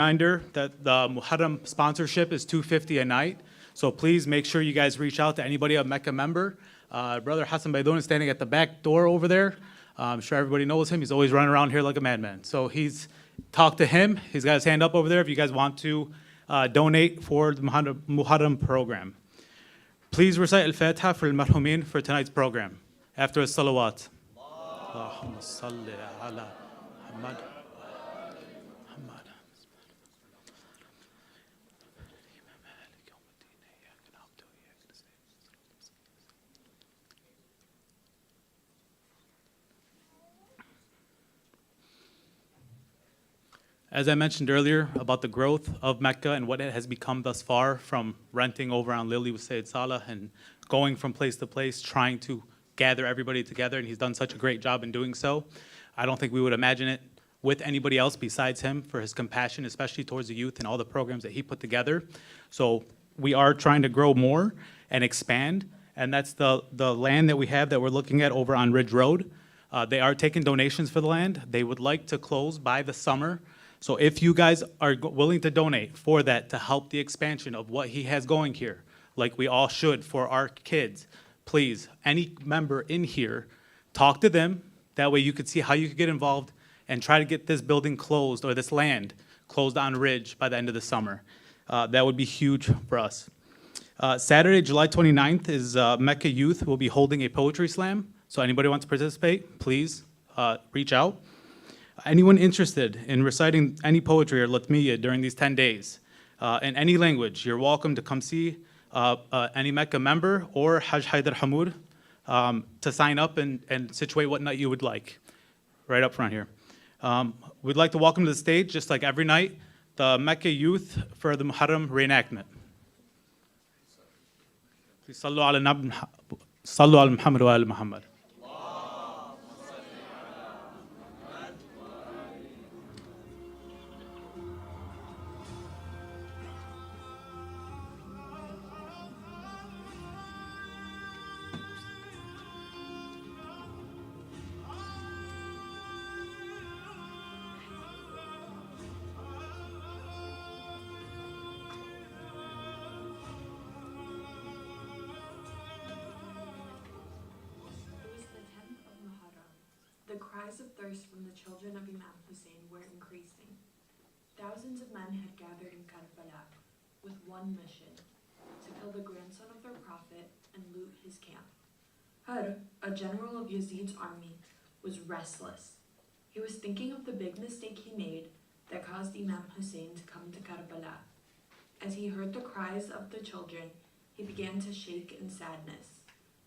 Reminder that the Muharam sponsorship is $250 a night. So please make sure you guys reach out to anybody, a Mecca member. Brother Hassan Baidoun is standing at the back door over there. I'm sure everybody knows him. He's always running around here like a madman. So talk to him. He's got his hand up over there if you guys want to donate for the Muharam program. Please recite Al-Fatiha for Al-Marhumin for tonight's program. After As-Salawat. Allahumma salli ala Muhammad. As I mentioned earlier about the growth of Mecca and what it has become thus far, from renting over on Lily with Sayyid Saleh and going from place to place, trying to gather everybody together, and he's done such a great job in doing so. I don't think we would imagine it with anybody else besides him for his compassion, especially towards the youth and all the programs that he put together. So we are trying to grow more and expand, and that's the land that we have that we're looking at over on Ridge Road. They are taking donations for the land. They would like to close by the summer. So if you guys are willing to donate for that to help the expansion of what he has going here, like we all should for our kids, please, any member in here, talk to them. That way you could see how you could get involved and try to get this building closed or this land closed on Ridge by the end of the summer. That would be huge for us. Saturday, July 29th is Mecca Youth will be holding a poetry slam. So anybody wants to participate, please reach out. Anyone interested in reciting any poetry or latmiya during these 10 days in any language, you're welcome to come see any Mecca member or Hajj Haidar Hamoud to sign up and situate what night you would like, right up front here. We'd like to welcome to the stage, just like every night, the Mecca youth for the Muharram reenactment. Please sallu ala Muhammad wa ala Muhammad. The cries of thirst from the children of Imam Hussein were increasing. Thousands of men had gathered in Karbala with one mission, to kill the grandson of their prophet and loot his camp. Hurr, a general of Yazid's army, was restless. He was thinking of the big mistake he made that caused Imam Hussein to come to Karbala. As he heard the cries of the children, he began to shake in sadness,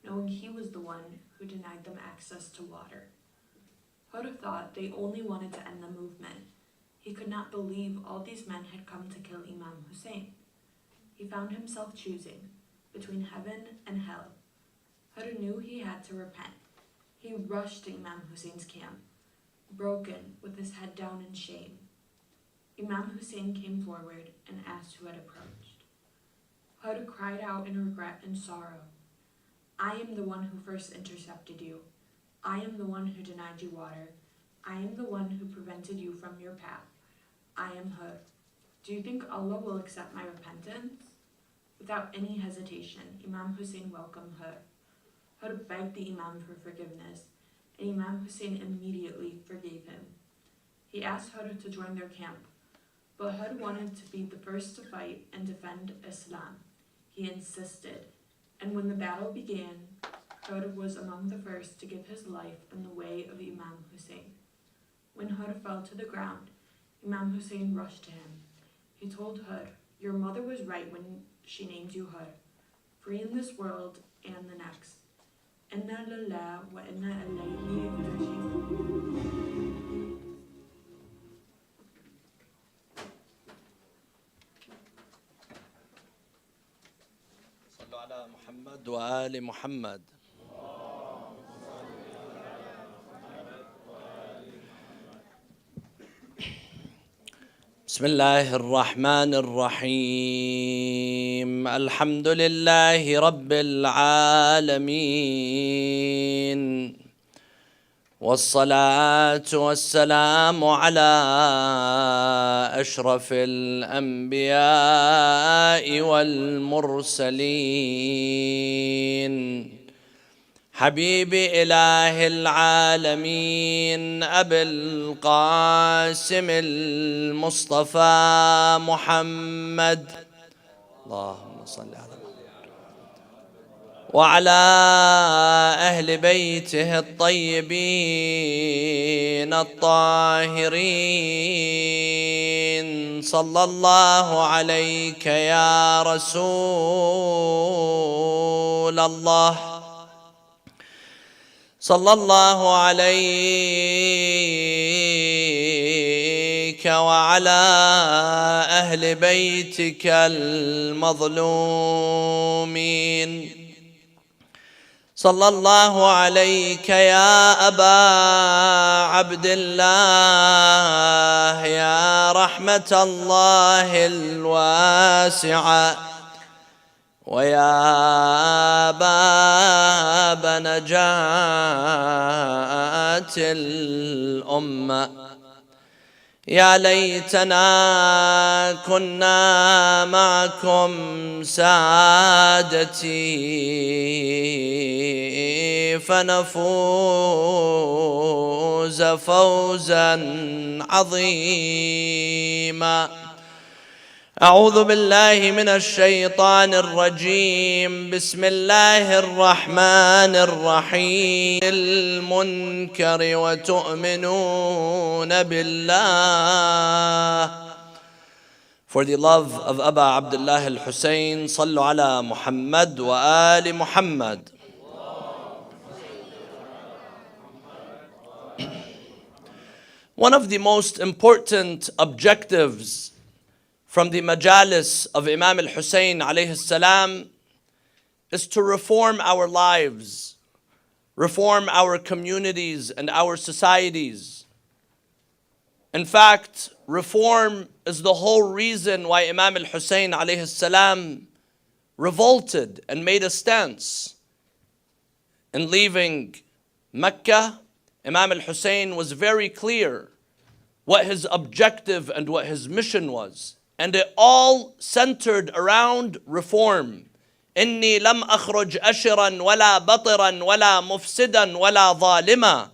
knowing he was the one who denied them access to water. Hurr thought they only wanted to end the movement. He could not believe all these men had come to kill Imam Hussein. He found himself choosing between heaven and hell. Hurr knew he had to repent. He rushed to Imam Hussein's camp, broken, with his head down in shame. Imam Hussein came forward and asked who had approached. Hurr cried out in regret and sorrow. "I am the one who first intercepted you. I am the one who denied you water. I am the one who prevented you from your path. I am Hurr. Do you think Allah will accept my repentance?" Without any hesitation, Imam Hussein welcomed Hurr. Hurr begged the Imam for forgiveness, and Imam Hussein immediately forgave him. He asked Hurr to join their camp, but Hurr wanted to be the first to fight and defend Islam. He insisted, and when the battle began, Hurr was among the first to give his life in the way of Imam Hussein. When Hurr fell to the ground, Imam Hussein rushed to him. He told Hurr, "Your mother was right when she named you Hurr, free in this world and the next. Inna lillahi wa inna ilayhi raji'un." صلوا على محمد وآل محمد. بسم الله الرحمن الرحيم. الحمد لله رب العالمين، والصلاة والسلام على أشرف الأنبياء والمرسلين حبيب إله العالمين أبي القاسم المصطفى محمد اللهم صل على وعلى أهل بيته الطيبين الطاهرين صلى الله عليك يا رسول الله صلى الله عليك وعلى أهل بيتك المظلومين صلى الله عليك يا أبا عبد الله يا رحمة الله الواسعة ويا باب نجاة الأمة يا ليتنا كنا معكم سادتي فنفوز فوزا عظيما. أعوذ بالله من الشيطان الرجيم. بسم الله الرحمن الرحيم. المنكر وتؤمنون بالله. For the love of Aba Abdullah al-Hussein, صلوا على محمد وآل محمد. One of the most important objectives from the majalis of Imam al-Hussein alayhi salam is to reform our lives, reform our communities and our societies. In fact, reform is the whole reason why Imam al-Hussein alayhi salam revolted and made a stance. In leaving Mecca, Imam al-Hussein was very clear what his objective and what his mission was. And it all centered around reform. إني لم أخرج أشرا ولا بطرا ولا مفسدا ولا ظالما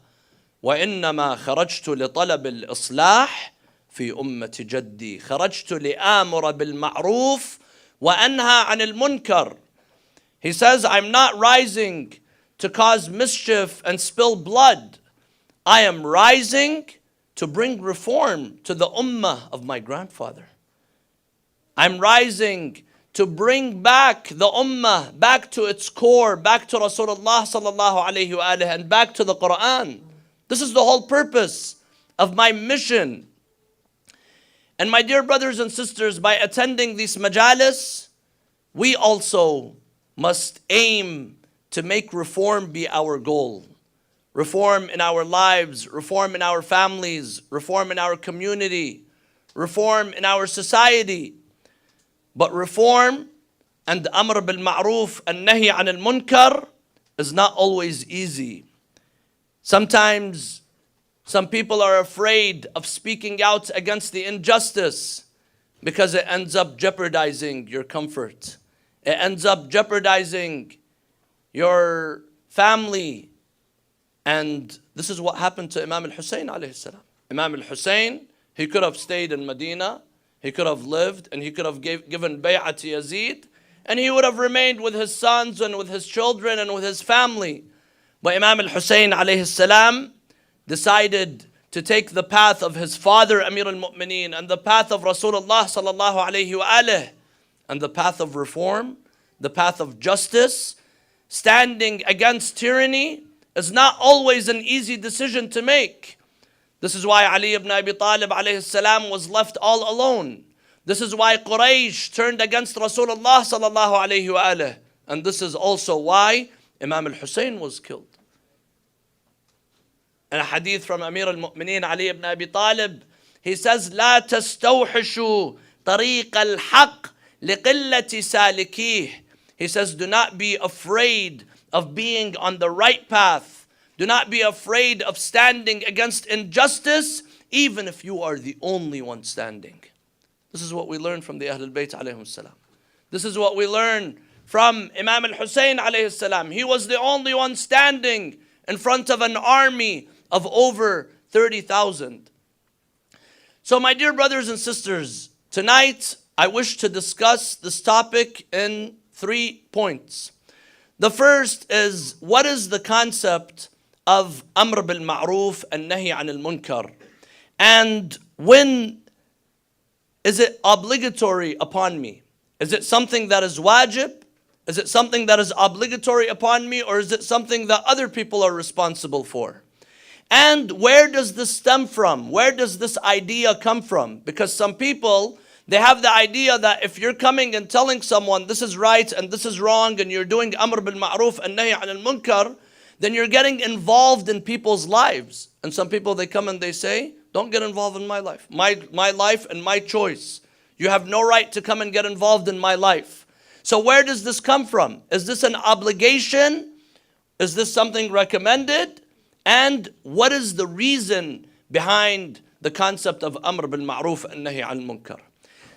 وإنما خرجت لطلب الإصلاح في أمة جدي. خرجت لآمر بالمعروف وأنهى عن المنكر. He says, I'm not rising to cause mischief and spill blood. I am rising to bring reform to the ummah of my grandfather. I'm rising to bring back the ummah back to its core, back to Rasulullah sallallahu alayhi wa alihi, and back to the Quran. This is the whole purpose of my mission. And my dear brothers and sisters, by attending these majalis, we also must aim to make reform be our goal. Reform in our lives, reform in our families, reform in our community, reform in our society. But reform and amr bil ma'roof and nahi an al munkar is not always easy. Sometimes some people are afraid of speaking out against the injustice because it ends up jeopardizing your comfort. It ends up jeopardizing your family. And this is what happened to Imam al-Hussein alayhi salam. Imam al-Hussein, he could have stayed in Medina. He could have lived and he could have given bay'ah to Yazid, and he would have remained with his sons and with his children and with his family. But Imam al-Hussein alayhi salam decided to take the path of his father Amir al-Mu'mineen and the path of Rasulullah sallallahu alayhi wa alihi, and the path of reform, the path of justice. Standing against tyranny is not always an easy decision to make. This is why Ali ibn Abi Talib alayhi salam was left all alone. This is why Quraysh turned against Rasulullah sallallahu alayhi wa alihi. And this is also why Imam al-Hussein was killed. In a hadith from Amir al-Mu'mineen Ali ibn Abi Talib, he says, لا تستوحشوا طريق الحق لقلة سالكيه. He says, do not be afraid of being on the right path Do not be afraid of standing against injustice, even if you are the only one standing. This is what we learn from the Ahlul Bayt alayhim salam. This is what we learn from Imam al-Hussein alayhi salam. He was the only one standing in front of an army of over 30,000. So my dear brothers and sisters, tonight I wish to discuss this topic in 3 points. The first is, what is the concept of Amr bil Ma'ruf and Nahi anil Munkar? And when is it obligatory upon me? Is it something that is wajib? Is it something that is obligatory upon me? Or is it something that other people are responsible for? And where does this stem from? Where does this idea come from? Because some people, they have the idea that if you're coming and telling someone this is right and this is wrong, and you're doing Amr bil Ma'ruf and Nahi anil Munkar, then you're getting involved in people's lives. And some people, they come and they say, don't get involved in my life. My life and my choice. You have no right to come and get involved in my life. So where does this come from? Is this an obligation? Is this something recommended? And what is the reason behind the concept of Amr bil Ma'ruf and Nahi al Munkar?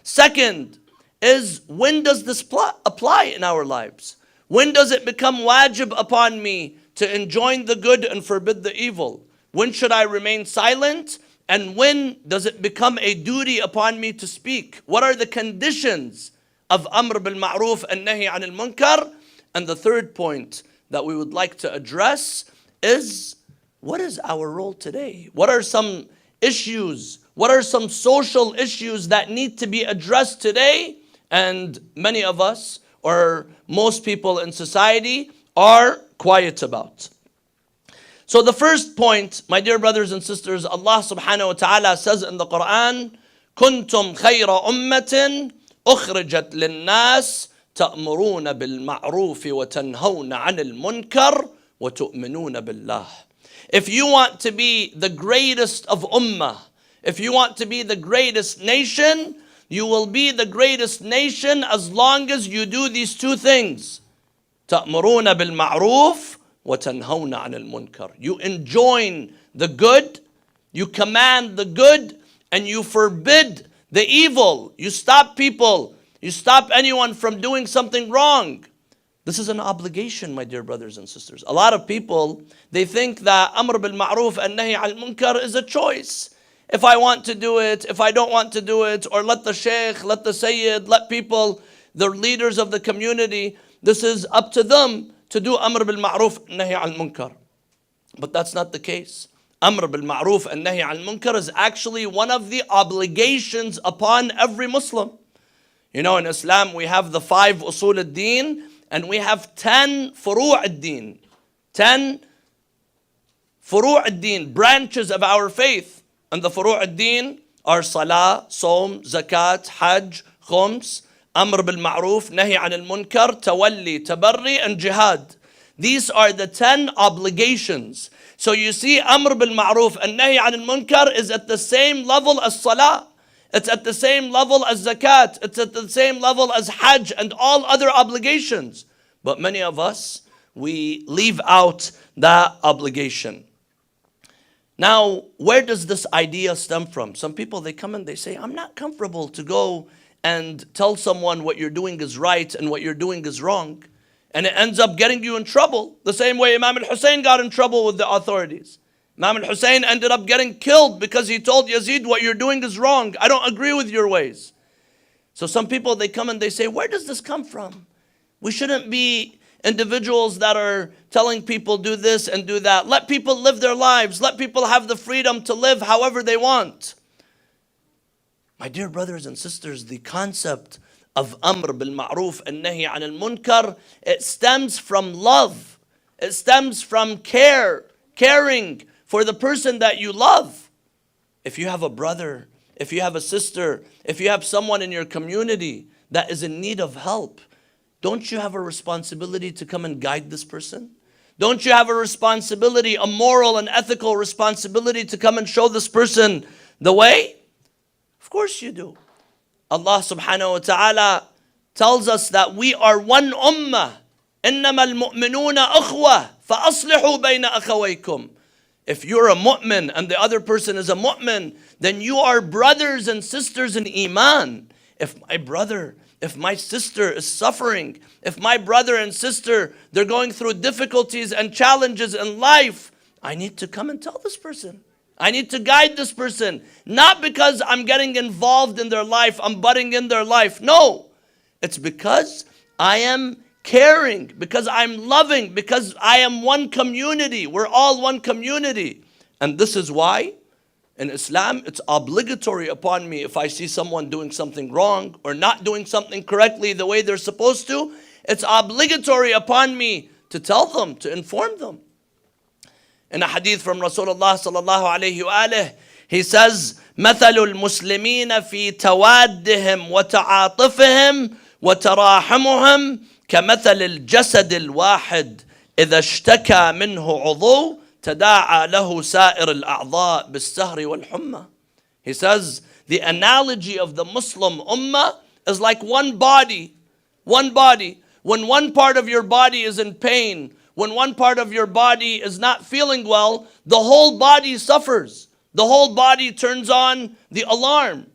Second is, when does this apply in our lives? When does it become wajib upon me to enjoin the good and forbid the evil? When should I remain silent? And when does it become a duty upon me to speak? What are the conditions of Amr bil Ma'ruf and Nahi anil Munkar? And the third point that we would like to address is, what is our role today? What are some issues? What are some social issues that need to be addressed today? And many of us, or most people in society, are quiet about. So the first point, my dear brothers and sisters, Allah subhanahu wa ta'ala says in the Quran, كنتم خير أمة أخرجت للناس تأمرون بالمعروف وتنهون عن المنكر وتؤمنون بالله. If you want to be the greatest of ummah, if you want to be the greatest nation, you will be the greatest nation as long as you do these two things. تأمرون بالمعروف وَتَنْهَوْنَ عَنِ الْمُنْكَرِ. You enjoin the good, you command the good, and you forbid the evil. You stop people, you stop anyone from doing something wrong. This is an obligation, my dear brothers and sisters. A lot of people, they think that Amr bil Ma'ruf and Nahi al Munkar is a choice. If I want to do it, if I don't want to do it, or let the sheikh, let the sayyid, let people, the leaders of the community, this is up to them to do Amr bil Ma'ruf and Nahi al Munkar. But that's not the case. Amr bil Ma'ruf and Nahi al Munkar is actually one of the obligations upon every Muslim. You know, in Islam we have the 5 usul ad-din, and we have 10 furu' ad-din. 10 furu' ad-din, branches of our faith. And the furu' ad-din are salah, som, zakat, hajj, khums, Amr bil Ma'ruf, Nahi anil Munkar, Tawalli, Tabarri, and Jihad. These are the 10 obligations. So you see, Amr bil Ma'ruf and Nahi anil Munkar is at the same level as Salah. It's at the same level as Zakat. It's at the same level as Hajj and all other obligations. But many of us, we leave out that obligation. Now, where does this idea stem from? Some people, they come and they say, I'm not comfortable to go and tell someone what you're doing is right and what you're doing is wrong. And it ends up getting you in trouble. The same way Imam al-Hussein got in trouble with the authorities. Imam al-Hussein ended up getting killed because he told Yazid, what you're doing is wrong. I don't agree with your ways. So some people, they come and they say, where does this come from? We shouldn't be individuals that are telling people do this and do that. Let people live their lives. Let people have the freedom to live however they want. My dear brothers and sisters, the concept of Amr bil Ma'ruf and Nahi anil Munkar, it stems from love. It stems from caring for the person that you love. If you have a brother, if you have a sister, if you have someone in your community that is in need of help, don't you have a responsibility to come and guide this person? Don't you have a responsibility, a moral and ethical responsibility to come and show this person the way? Of course you do. Allah subhanahu wa ta'ala tells us that we are one ummah. إِنَّمَا الْمُؤْمِنُونَ أَخْوَةٌ فَأَصْلِحُوا بَيْنَ أَخَوَيْكُمْ. If you're a mu'min and the other person is a mu'min, then you are brothers and sisters in iman. If my brother, if my sister is suffering, if my brother and sister, they're going through difficulties and challenges in life, I need to come and tell this person. I need to guide this person. Not because I'm getting involved in their life, I'm butting in their life. No, it's because I am caring, because I'm loving, because I am one community. We're all one community. And this is why in Islam, it's obligatory upon me if I see someone doing something wrong or not doing something correctly the way they're supposed to, it's obligatory upon me to tell them, to inform them. In a hadith from Rasulullah sallallahu alayhi wa alihi, he says, مَثَلُ الْمُسْلِمِينَ فِي تَوَادِّهِمْ وَتَعَاطُفِهِمْ وَتَرَاحُمُهِمْ كَمَثَلِ الْجَسَدِ الْوَاحِدِ إِذَا اشْتَكَى مِنْهُ عُضُوٌ تَدَاعَى لَهُ سَائِرُ الْأَعْضَاءِ بِالسَّهْرِ وَالْحُمَّةِ. He says, the analogy of the Muslim ummah is like one body. One body. When one part of your body is in pain, when one part of your body is not feeling well, the whole body suffers. The whole body turns on the alarm.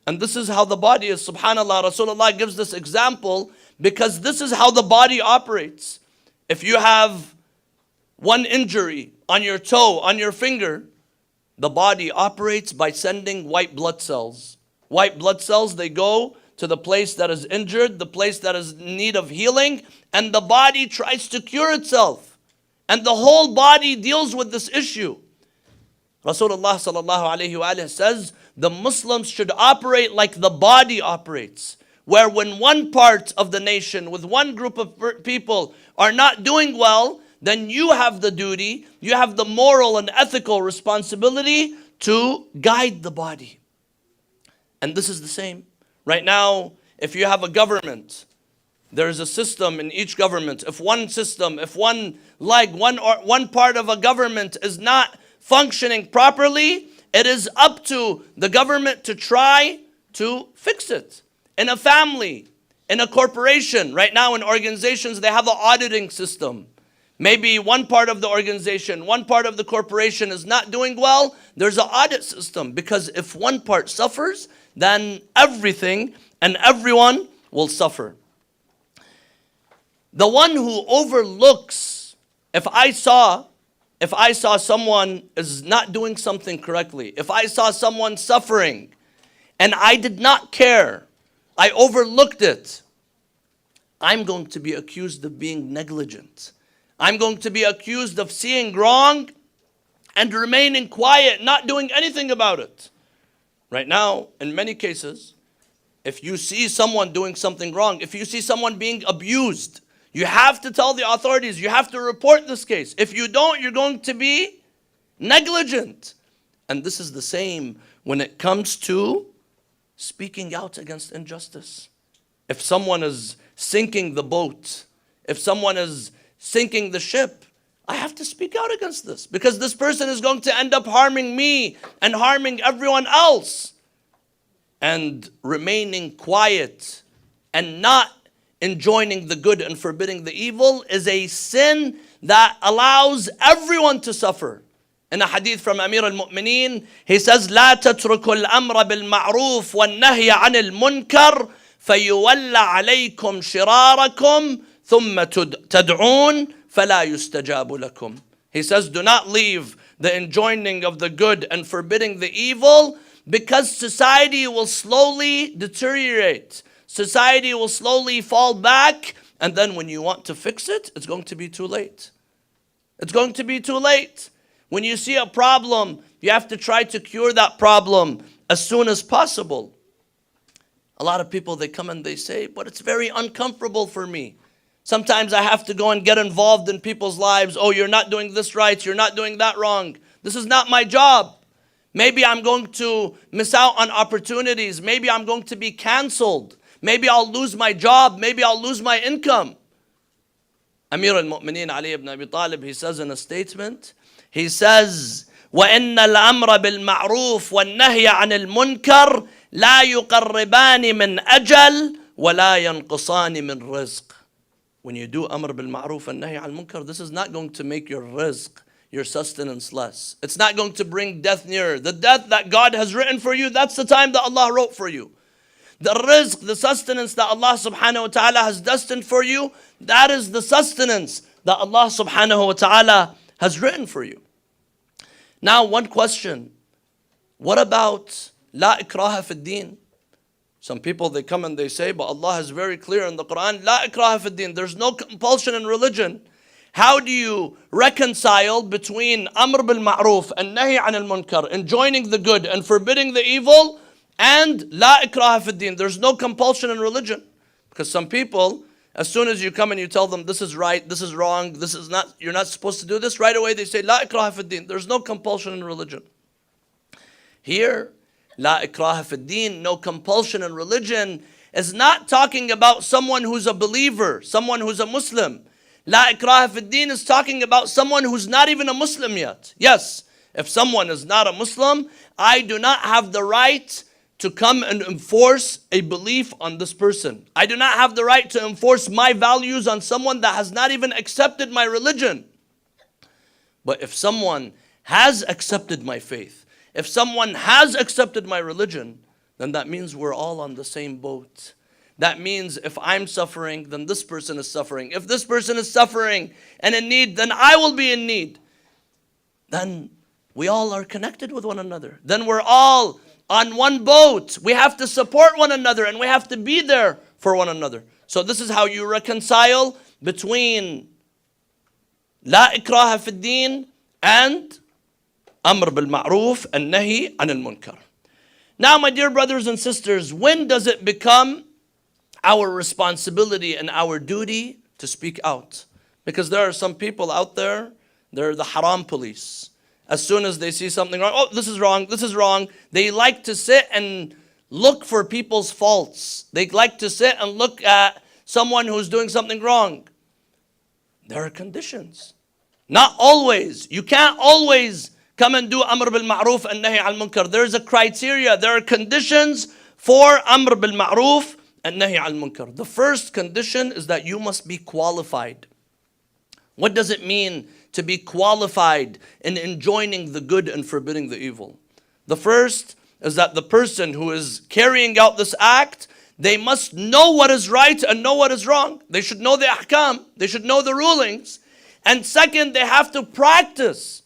And this is how the body is. Subhanallah, Rasulullah gives this example because this is how the body operates. If you have one injury on your toe, on your finger, the body operates by sending white blood cells. White blood cells, they go to the place that is injured, the place that is in need of healing, and the body tries to cure itself. And the whole body deals with this issue. Rasulullah sallallahu alayhi wa sallam says, the Muslims should operate like the body operates, where when one part of the nation, with one group of people are not doing well, then you have the duty, you have the moral and ethical responsibility to guide the body. And this is the same. Right now, if you have a government, there's a system in each government. If one system, if one leg, one part of a government is not functioning properly, it is up to the government to try to fix it. In a family, in a corporation, right now in organizations, they have an auditing system. Maybe one part of the organization, one part of the corporation is not doing well, there's an audit system. Because if one part suffers, then everything and everyone will suffer. The one who overlooks, if I saw someone is not doing something correctly, if I saw someone suffering and I did not care, I overlooked it, I'm going to be accused of being negligent. I'm going to be accused of seeing wrong and remaining quiet, not doing anything about it. Right now, in many cases, if you see someone doing something wrong, if you see someone being abused, you have to tell the authorities, you have to report this case. If you don't, you're going to be negligent. And this is the same when it comes to speaking out against injustice. If someone is sinking the boat, if someone is sinking the ship, I have to speak out against this because this person is going to end up harming me and harming everyone else. And remaining quiet and not enjoining the good and forbidding the evil is a sin that allows everyone to suffer. In a hadith from Amir al-Mu'mineen, he says, لا تتركوا الأمر بالمعروف والنهي عن المنكر فيولى عليكم شراركم ثم تدعون فلا يستجاب لكم. He says, do not leave the enjoining of the good and forbidding the evil, because society will slowly deteriorate. Society will slowly fall back, and then when you want to fix it, it's going to be too late. It's going to be too late. When you see a problem, you have to try to cure that problem as soon as possible. A lot of people, they come and they say, but it's very uncomfortable for me. Sometimes I have to go and get involved in people's lives. Oh, you're not doing this right. You're not doing that wrong. This is not my job. Maybe I'm going to miss out on opportunities. Maybe I'm going to be canceled. Maybe I'll lose my job. Maybe I'll lose my income. Amir al-Mu'mineen Ali ibn Abi Talib, he says in a statement, he says, وَإِنَّ الْأَمْرَ بِالْمَعْرُوفِ وَالنَّهْيَ عَنِ الْمُنْكَرِ لَا يُقَرِّبَانِ مِنْ أَجَلٍ وَلَا يَنْقُصَانِ مِنْ رِزْقٍ. when you do amr bil ma'ruf and nahi al munkar, this is not going to make your rizq, your sustenance less. It's not going to bring death nearer. The death that God has written for you, that's the time that Allah wrote for you. The rizq, the sustenance that Allah subhanahu wa ta'ala has destined for you, that is the sustenance that Allah subhanahu wa ta'ala has written for you. Now, one question. What about la ikraha fi din? Some people, they come and they say, but Allah is very clear in the Quran, la ikraha fi din. There's no compulsion in religion. How do you reconcile between amr bil ma'ruf and nahi anil munkar, enjoining the good and forbidding the evil, and la ikraha fi din? There's no compulsion in religion. Because some people, as soon as you come and you tell them this is right, this is wrong, this is not, you're not supposed to do this, right away they say la ikraha fi din. There's no compulsion in religion. Here, la ikraha fi din, no compulsion in religion, is not talking about someone who's a believer, someone who's a Muslim. La ikraha fi din is talking about someone who's not even a Muslim yet. Yes, if someone is not a Muslim, I do not have the right to come and enforce a belief on this person. I do not have the right to enforce my values on someone that has not even accepted my religion. But if someone has accepted my faith, if someone has accepted my religion, then that means we're all on the same boat. That means if I'm suffering, then this person is suffering. If this person is suffering and in need, then I will be in need. Then we all are connected with one another. Then we're all on one boat. We have to support one another and we have to be there for one another. So this is how you reconcile between la ikraha fi din and amr bil ma'ruf and nahi anil munkar. Now, my dear brothers and sisters, when does it become our responsibility and our duty to speak out? Because there are some people out there, they're the haram police. As soon as they see something wrong, oh, this is wrong, this is wrong. They like to sit and look for people's faults. They like to sit and look at someone who's doing something wrong. There are conditions. Not always. You can't always come and do amr bil ma'ruf and nahi al munkar. There's a criteria. There are conditions for amr bil ma'ruf and nahi al munkar. The first condition is that you must be qualified. What does it mean to be qualified in enjoining the good and forbidding the evil? The first is that the person who is carrying out this act, they must know what is right and know what is wrong. They should know the ahkam. They should know the rulings. And second, they have to practice.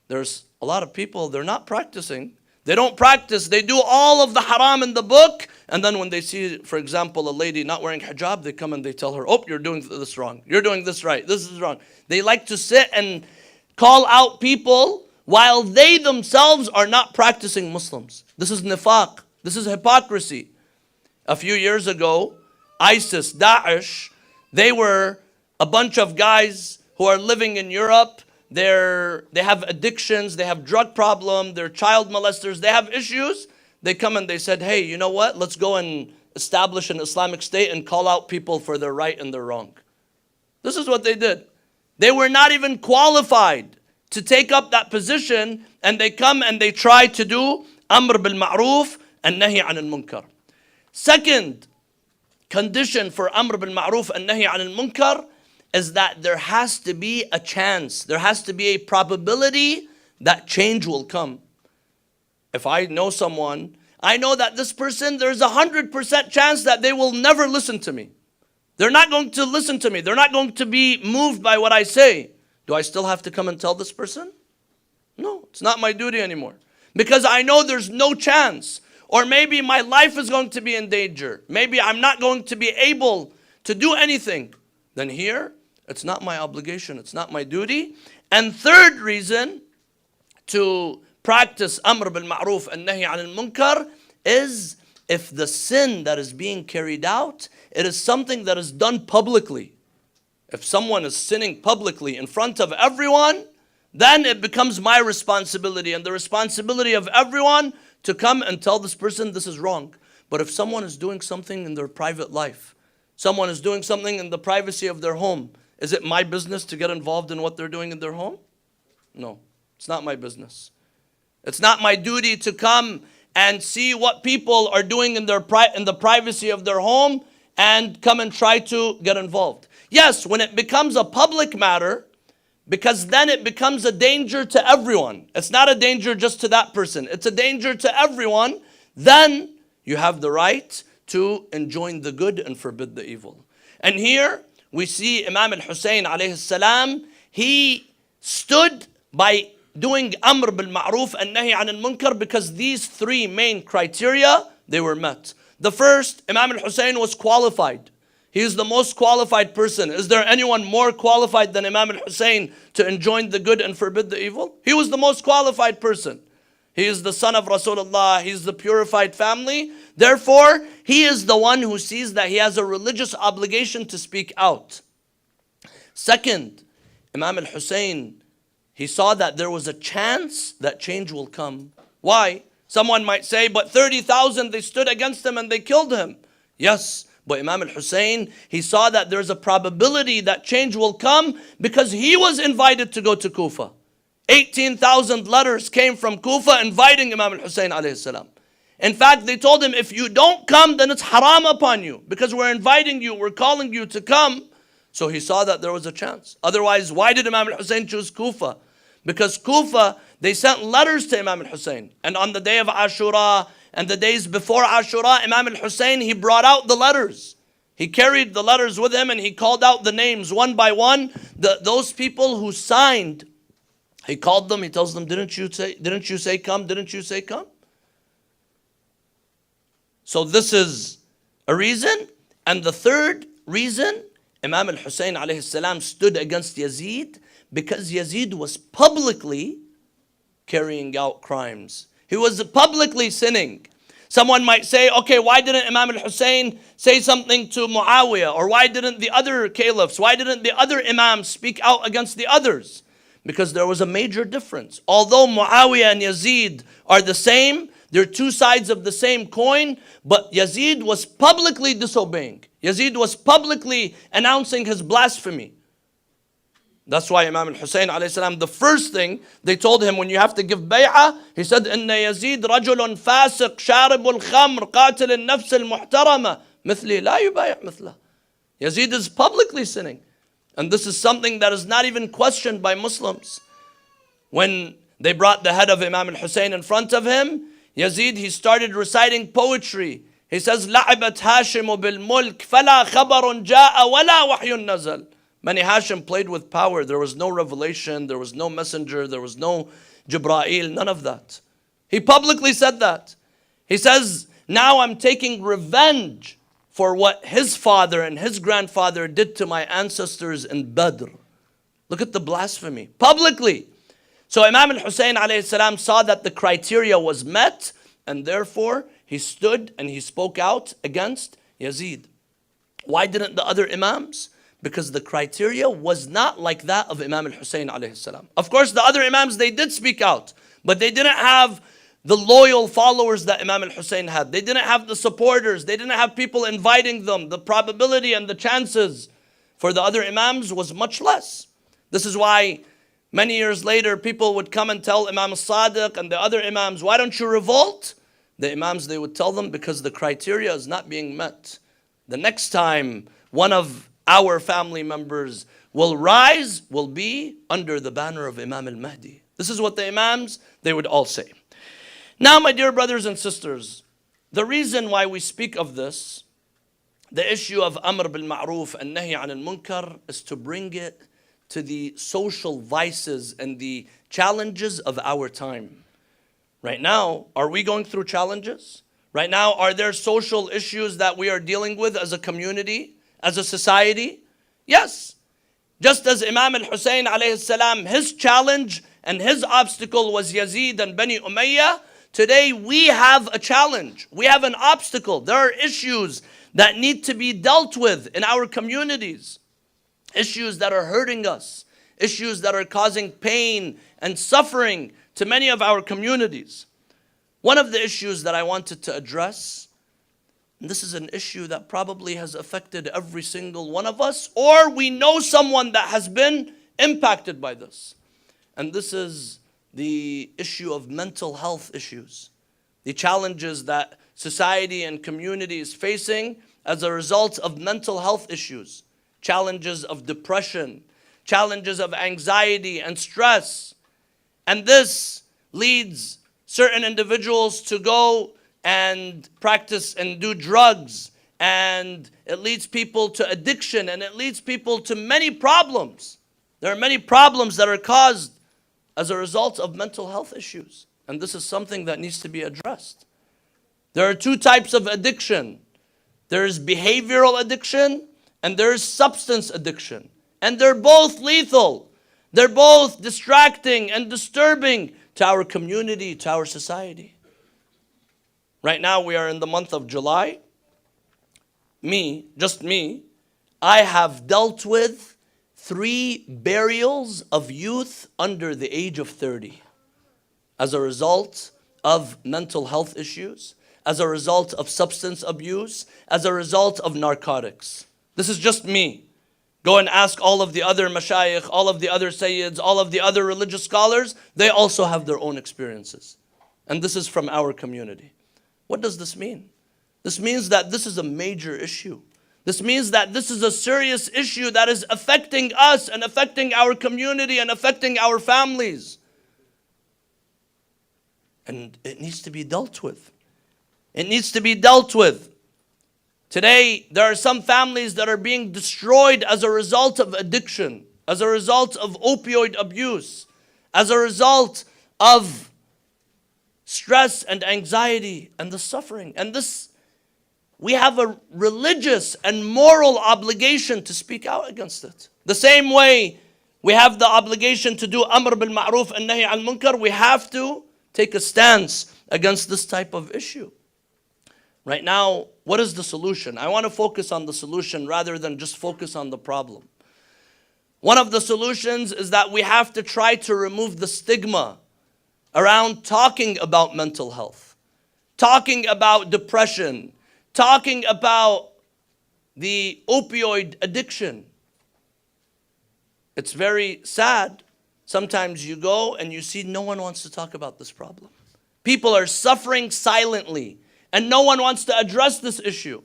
There's a lot of people, they're not practicing. They don't practice. They do all of the haram in the book. And then when they see, for example, a lady not wearing hijab, they come and they tell her, oh, you're doing this wrong. You're doing this right. This is wrong. They like to sit and call out people while they themselves are not practicing Muslims. This is nifaq. This is hypocrisy. A few years ago, ISIS, Daesh, they were a bunch of guys who are living in Europe. They have addictions, they have drug problem, they're child molesters, they have issues. They come and they said, hey, you know what? Let's go and establish an Islamic state and call out people for their right and their wrong. This is what they did. They were not even qualified to take up that position, and they come and they try to do amr bil ma'ruf and nahi anil munkar. Second condition for amr bil ma'ruf and nahi anil munkar is that there has to be a chance, there has to be a probability that change will come. If I know someone, I know that this person, there's 100% chance that they will never listen to me. They're not going to listen to me. They're not going to be moved by what I say. Do I still have to come and tell this person? No, it's not my duty anymore. Because I know there's no chance. Or maybe my life is going to be in danger. Maybe I'm not going to be able to do anything. Then here, it's not my obligation. It's not my duty. And third reason to practice amr bil ma'ruf and nahi anil munkar is if the sin that is being carried out, it is something that is done publicly. If someone is sinning publicly in front of everyone, then it becomes my responsibility and the responsibility of everyone to come and tell this person this is wrong. But if someone is doing something in their private life, someone is doing something in the privacy of their home, is it my business to get involved in what they're doing in their home? No, it's not my business. It's not my duty to come and see what people are doing in the privacy of their home and come and try to get involved. Yes, when it becomes a public matter, because then it becomes a danger to everyone. It's not a danger just to that person. It's a danger to everyone. Then you have the right to enjoin the good and forbid the evil. And here we see Imam al-Hussein alayhi salam, he stood by doing amr bil ma'ruf and nahi an al-munkar because these three main criteria, they were met. The first, Imam al-Hussein was qualified. He is the most qualified person. Is there anyone more qualified than Imam al-Hussein to enjoin the good and forbid the evil? He was the most qualified person. He is the son of Rasulullah. He is the purified family. Therefore, he is the one who sees that he has a religious obligation to speak out. Second, Imam al-Hussein, he saw that there was a chance that change will come. Why? Someone might say, but 30,000, they stood against him and they killed him. Yes, but Imam al-Hussein, he saw that there's a probability that change will come because he was invited to go to Kufa. 18,000 letters came from Kufa inviting Imam al-Hussein alayhi salam. In fact, they told him, if you don't come, then it's haram upon you because we're inviting you, we're calling you to come. So he saw that there was a chance. Otherwise, why did Imam al-Hussein choose Kufa? Because Kufa, they sent letters to Imam al-Hussein. And on the day of Ashura and the days before Ashura, Imam al-Hussein, he brought out the letters. He carried the letters with him and he called out the names one by one. Those people who signed, he called them, he tells them, didn't you say come? Didn't you say come? So this is a reason. And the third reason, Imam al-Hussein alayhi salam stood against Yazid because Yazid was publicly carrying out crimes. He was publicly sinning. Someone might say, okay, why didn't Imam al-Hussein say something to Muawiyah? Or why didn't the other caliphs, why didn't the other imams speak out against the others? Because there was a major difference. Although Muawiyah and Yazid are the same, they're two sides of the same coin, but Yazid was publicly disobeying. Yazid was publicly announcing his blasphemy. That's why Imam al-Hussein alayhi salam, the first thing they told him when you have to give bay'ah, he said, إن يزيد رجل فاسق شارب الخمر قاتل النفس المحترمة مثلي لا يبايع مثله. Yazid is publicly sinning. And this is something that is not even questioned by Muslims. When they brought the head of Imam al-Hussein in front of him, Yazid, he started reciting poetry. He says, لعبت Hashim بالملك فلا خبر جاء ولا وحي نزل. Bani Hashim played with power. There was no revelation, there was no messenger, there was no Jibra'il, none of that. He publicly said that. He says, now I'm taking revenge for what his father and his grandfather did to my ancestors in Badr. Look at the blasphemy. Publicly. So Imam al-Hussein alayhi salam saw that the criteria was met, and therefore he stood and he spoke out against Yazid. Why didn't the other imams? Because the criteria was not like that of Imam al-Hussein alayhi salam. Of course, the other imams, they did speak out, but they didn't have the loyal followers that Imam al-Hussein had. They didn't have the supporters. They didn't have people inviting them. The probability and the chances for the other imams was much less. This is why many years later, people would come and tell Imam al-Sadiq and the other imams, why don't you revolt? The imams, they would tell them, because the criteria is not being met. The next time one of our family members will rise, will be under the banner of Imam al-Mahdi. This is what the imams, they would all say. Now, my dear brothers and sisters, the reason why we speak of this, the issue of Amr bil Ma'ruf and Nahi an al-Munkar, is to bring it to the social vices and the challenges of our time. Right now, are we going through challenges? Right now, are there social issues that we are dealing with as a community, as a society? Yes. Just as Imam al-Hussein alayhi salam, his challenge and his obstacle was Yazid and Bani Umayyah, today we have a challenge. We have an obstacle. There are issues that need to be dealt with in our communities. Issues that are hurting us. Issues that are causing pain and suffering to many of our communities. One of the issues that I wanted to address, and this is an issue that probably has affected every single one of us, or we know someone that has been impacted by this. And this is the issue of mental health issues. The challenges that society and community is facing as a result of mental health issues. challenges of depression, challenges of anxiety and stress. And this leads certain individuals to go and practice and do drugs. And it leads people to addiction, and it leads people to many problems. There are many problems that are caused as a result of mental health issues. And this is something that needs to be addressed. There are two types of addiction. There is behavioral addiction and there is substance addiction. And they're both lethal. They're both distracting and disturbing to our community, to our society. Right now we are in the month of July. Just me, I have dealt with 3 burials of youth under the age of 30 as a result of mental health issues, as a result of substance abuse, as a result of narcotics. This is just me. Go and ask all of the other mashayikh, all of the other sayyids, all of the other religious scholars. They also have their own experiences. And this is from our community. What does this mean? This means that this is a major issue. This means that this is a serious issue that is affecting us and affecting our community and affecting our families. And it needs to be dealt with. It needs to be dealt with. Today, there are some families that are being destroyed as a result of addiction, as a result of opioid abuse, as a result of stress and anxiety and the suffering. And this, we have a religious and moral obligation to speak out against it. The same way we have the obligation to do amr bil ma'ruf and nahi al munkar, we have to take a stance against this type of issue. Right now, what is the solution? I want to focus on the solution rather than just focus on the problem. One of the solutions is that we have to try to remove the stigma around talking about mental health, talking about depression, talking about the opioid addiction. It's very sad. Sometimes you go and you see no one wants to talk about this problem. People are suffering silently and no one wants to address this issue.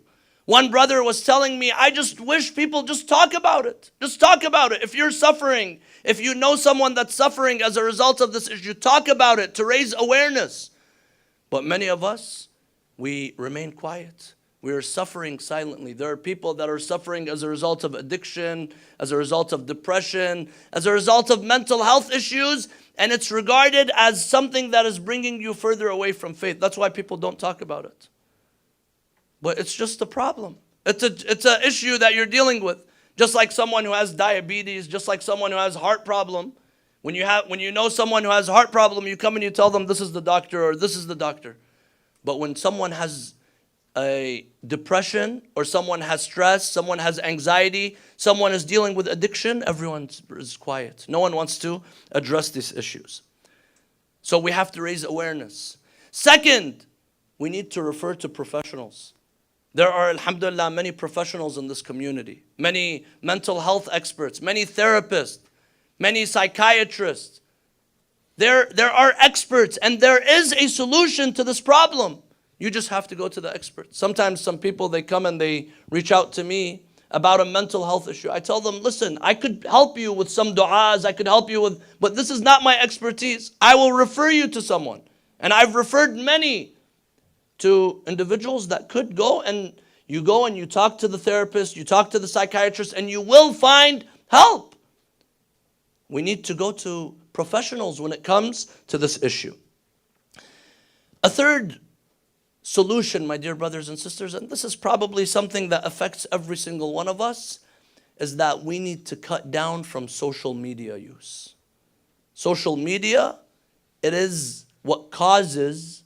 One brother was telling me, I just wish people just talk about it. Just talk about it. If you're suffering, if you know someone that's suffering as a result of this issue, talk about it to raise awareness. But many of us, we remain quiet. We are suffering silently. There are people that are suffering as a result of addiction, as a result of depression, as a result of mental health issues, and it's regarded as something that is bringing you further away from faith. That's why people don't talk about it. But it's just a problem. It's an issue that you're dealing with. Just like someone who has diabetes, just like someone who has heart problem. When you know someone who has a heart problem, you come and you tell them this is the doctor or this is the doctor. But when someone has a depression or someone has stress, someone has anxiety, someone is dealing with addiction, everyone is quiet. No one wants to address these issues. So we have to raise awareness. Second, we need to refer to professionals. There are, alhamdulillah, many professionals in this community, many mental health experts, many therapists, many psychiatrists. There are experts and there is a solution to this problem. You just have to go to the experts. Sometimes some people, they come and they reach out to me about a mental health issue. I tell them, listen, I could help you with some du'as, I could help you with, but this is not my expertise. I will refer you to someone. And I've referred many to individuals that could go and you talk to the therapist, you talk to the psychiatrist, and you will find help. We need to go to professionals when it comes to this issue. A third solution, my dear brothers and sisters, and this is probably something that affects every single one of us, is that we need to cut down from social media use. Social media, it is what causes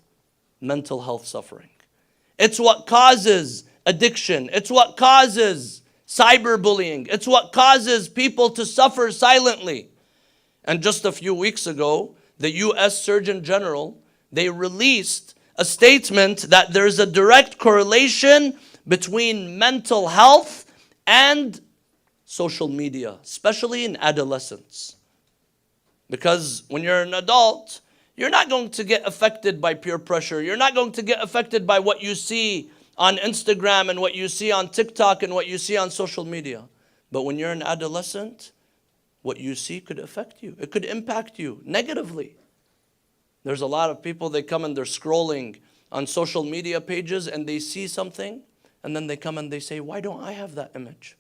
mental health suffering. It's what causes addiction. It's what causes cyberbullying. It's what causes people to suffer silently. And just a few weeks ago, the US Surgeon General, they released a statement that there's a direct correlation between mental health and social media, especially in adolescence. Because when you're an adult, you're not going to get affected by peer pressure. You're not going to get affected by what you see on Instagram and what you see on TikTok and what you see on social media. But when you're an adolescent, what you see could affect you. It could impact you negatively. There's a lot of people, they come and they're scrolling on social media pages and they see something and then they come and they say, why don't I have that image?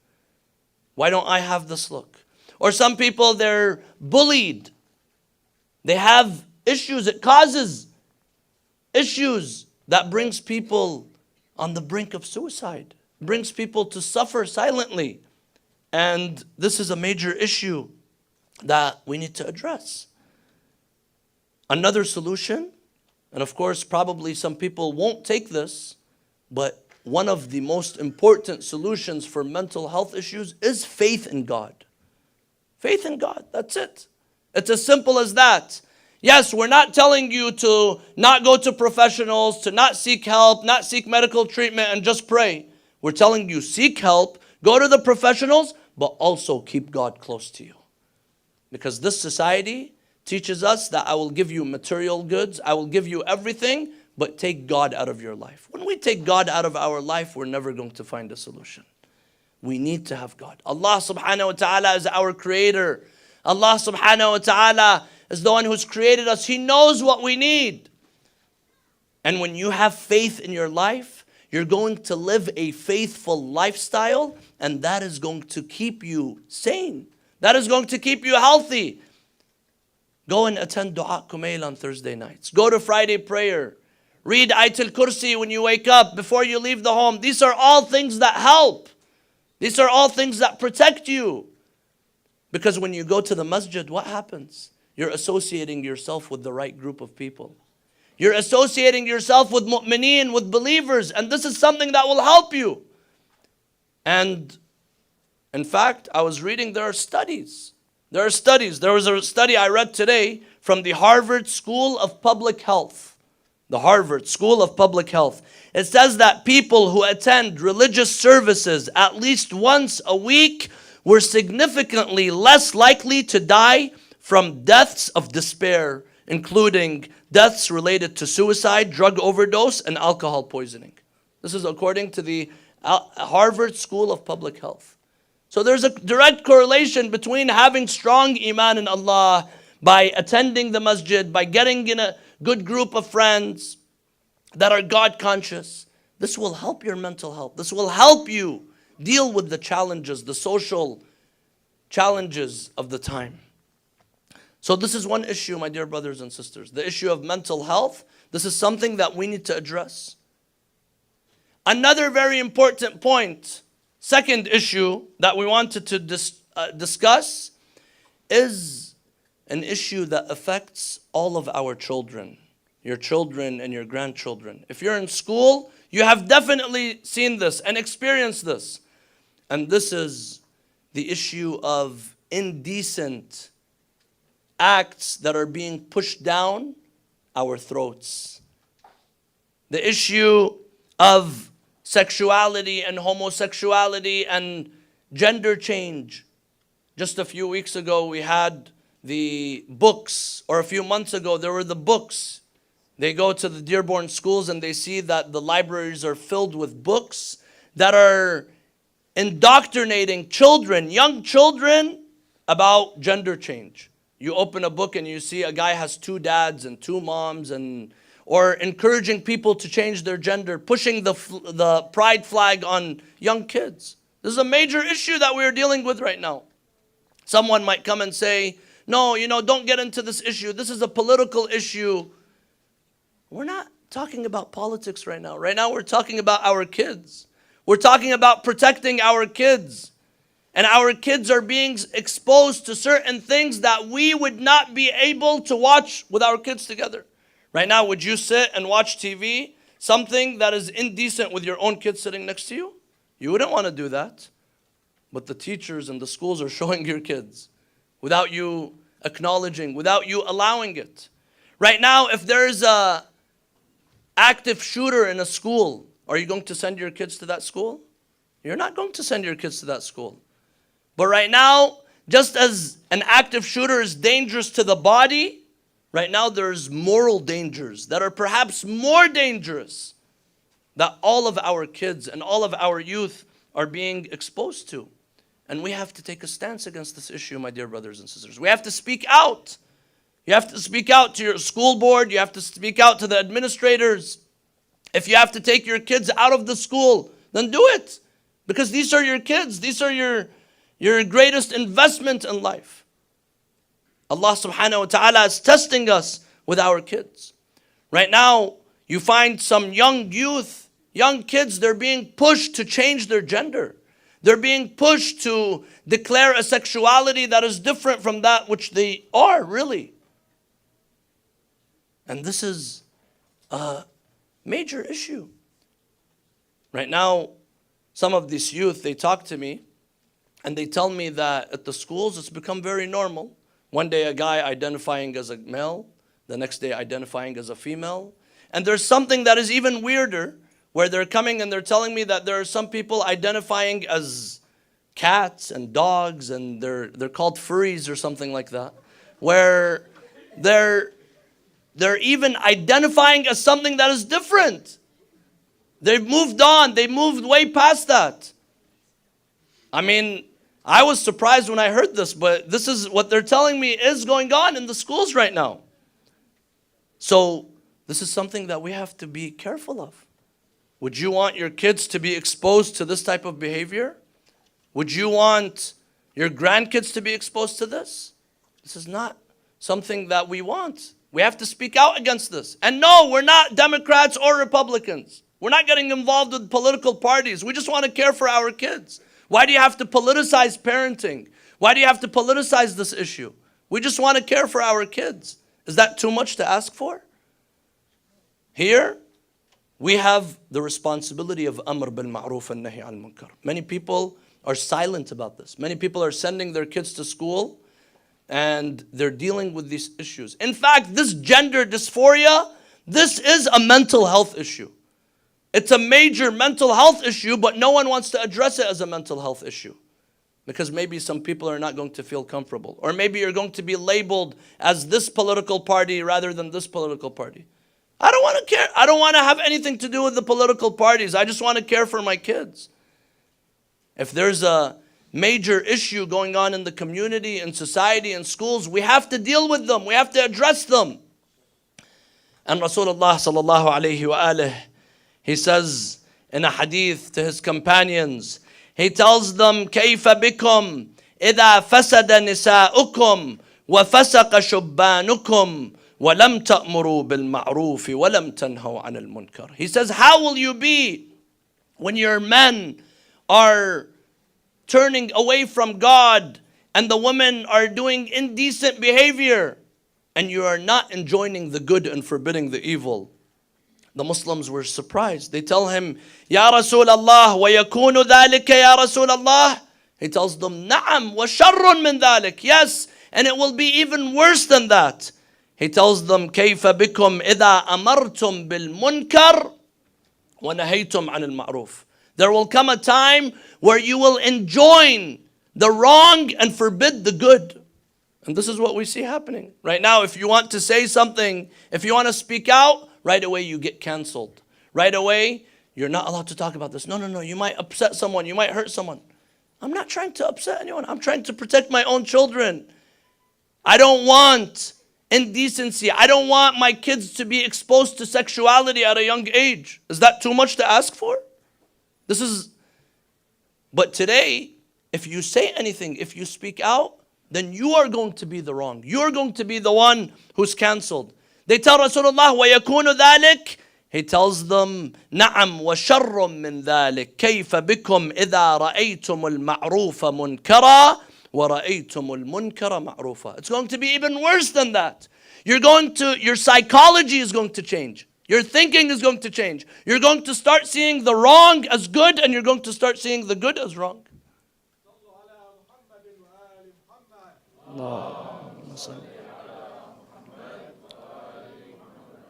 Why don't I have this look? Or some people, they're bullied. They have issues. It causes issues that brings people on the brink of suicide, brings people to suffer silently. And this is a major issue that we need to address. Another solution, and of course probably some people won't take this, but one of the most important solutions for mental health issues is faith in God. Faith in God, that's it. It's as simple as that. Yes, we're not telling you to not go to professionals, to not seek help, not seek medical treatment and just pray. We're telling you seek help, go to the professionals, but also keep God close to you. Because this society teaches us that I will give you material goods, I will give you everything, but take God out of your life. When we take God out of our life, we're never going to find a solution. We need to have God. Allah subhanahu wa ta'ala is our creator. Allah subhanahu wa ta'ala is the one who's created us. He knows what we need. And when you have faith in your life, you're going to live a faithful lifestyle, and that is going to keep you sane. That is going to keep you healthy. Go and attend Dua Kumail on Thursday nights. Go to Friday prayer. Read Ayatul Kursi when you wake up, before you leave the home. These are all things that help. These are all things that protect you. Because when you go to the masjid, what happens? You're associating yourself with the right group of people. You're associating yourself with mu'mineen, with believers, and this is something that will help you. And in fact, I was reading, there are studies. There are studies. There was a study I read today from the Harvard School of Public Health. The Harvard School of Public Health. It says that people who attend religious services at least once a week were significantly less likely to die from deaths of despair, including deaths related to suicide, drug overdose, and alcohol poisoning. This is according to the Harvard School of Public Health. So there's a direct correlation between having strong iman in Allah, by attending the masjid, by getting in a good group of friends that are God conscious. This will help your mental health. This will help you deal with the challenges, the social challenges of the time. So this is one issue, my dear brothers and sisters. The issue of mental health. This is something that we need to address. Another very important point, second issue that we wanted to discuss, is an issue that affects all of our children. Your children and your grandchildren. If you're in school, you have definitely seen this and experienced this. And this is the issue of indecent acts that are being pushed down our throats. The issue of sexuality and homosexuality and gender change. Just a few weeks ago we had the books, or a few months ago there were the books. They go to the Dearborn schools and they see that the libraries are filled with books that are indoctrinating children, young children, about gender change. You open a book and you see a guy has 2 dads and 2 moms, or encouraging people to change their gender, pushing the pride flag on young kids. This is a major issue that we're dealing with right now. Someone might come and say, no, don't get into this issue. This is a political issue. We're not talking about politics right now. Right now we're talking about our kids. We're talking about protecting our kids. And our kids are being exposed to certain things that we would not be able to watch with our kids together. Right now, would you sit and watch TV, something that is indecent with your own kids sitting next to you? You wouldn't want to do that. But the teachers and the schools are showing your kids without you acknowledging, without you allowing it. Right now, if there's a active shooter in a school, are you going to send your kids to that school? You're not going to send your kids to that school. But right now, just as an active shooter is dangerous to the body, right now there's moral dangers that are perhaps more dangerous that all of our kids and all of our youth are being exposed to. And we have to take a stance against this issue, my dear brothers and sisters. We have to speak out. You have to speak out to your school board. You have to speak out to the administrators. If you have to take your kids out of the school, then do it. Because these are your kids. These are your greatest investment in life. Allah subhanahu wa ta'ala is testing us with our kids. Right now, you find some young youth, young kids, they're being pushed to change their gender. They're being pushed to declare a sexuality that is different from that which they are, really. And this is a major issue. Right now, some of these youth, they talk to me and they tell me that at the schools it's become very normal. One day a guy identifying as a male, the next day identifying as a female. And there's something that is even weirder, where they're coming and they're telling me that there are some people identifying as cats and dogs, and they're called furries or something like that, where they're even identifying as something that is different. They've moved on. They moved way past that. I mean, I was surprised when I heard this, but this is what they're telling me is going on in the schools right now. So this is something that we have to be careful of. Would you want your kids to be exposed to this type of behavior? Would you want your grandkids to be exposed to this? This is not something that we want. We have to speak out against this. And no, we're not Democrats or Republicans. We're not getting involved with political parties. We just want to care for our kids. Why do you have to politicize parenting? Why do you have to politicize this issue? We just want to care for our kids. Is that too much to ask for? Here, we have the responsibility of Amr bil Ma'ruf and Nahi al Munkar. Many people are silent about this. Many people are sending their kids to school and they're dealing with these issues. In fact, this gender dysphoria, this is a mental health issue. It's a major mental health issue, but no one wants to address it as a mental health issue. Because maybe some people are not going to feel comfortable. Or maybe you're going to be labeled as this political party rather than this political party. I don't want to care. I don't want to have anything to do with the political parties. I just want to care for my kids. If there's a major issue going on in the community, in society, in schools, we have to deal with them. We have to address them. And Rasulullah sallallahu alayhi wa alihi, he says in a hadith to his companions, he tells them, كَيْفَ بِكُمْ إِذَا فَسَدَ نِسَاؤُكُمْ وَفَسَقَ شُبَّانُكُمْ وَلَمْ تَأْمُرُوا بِالْمَعْرُوفِ وَلَمْ تَنْهَوْا عَنِ الْمُنْكَرِ. He says, how will you be when your men are turning away from God and the women are doing indecent behavior and you are not enjoining the good and forbidding the evil? The Muslims were surprised. They tell him, Ya Rasulallah, وَيَكُونُ ذَلِكَ يَا رَسُولَ اللَّهِ. He tells them, نَعَمْ وَشَرٌ مِّن ذَلِكَ. Yes, and it will be even worse than that. He tells them, كَيْفَ بِكُمْ إِذَا أَمَرْتُمْ بِالْمُنْكَرِ وَنَهَيْتُمْ عَنِ الْمَعْرُوفِ. There will come a time where you will enjoin the wrong and forbid the good. And this is what we see happening. Right now, if you want to say something, if you want to speak out, right away you get canceled. Right away, you're not allowed to talk about this. No, you might upset someone, you might hurt someone. I'm not trying to upset anyone. I'm trying to protect my own children. I don't want indecency. I don't want my kids to be exposed to sexuality at a young age. Is that too much to ask for? But today, if you say anything, if you speak out, then you are going to be the wrong. You're going to be the one who's canceled. They tell Rasulullah, وَيَكُونُ ذَلِكَ. He tells them, نَعَمْ وَشَرٌ مِّن ذَلِكَ كَيْفَ بِكُمْ إِذَا رَأَيْتُمُ الْمَعْرُوفَ مُنْكَرًا وَرَأَيْتُمُ الْمُنْكَرَ مَعْرُوفًا. It's going to be even worse than that. Your psychology is going to change. Your thinking is going to change. You're going to start seeing the wrong as good, and you're going to start seeing the good as wrong.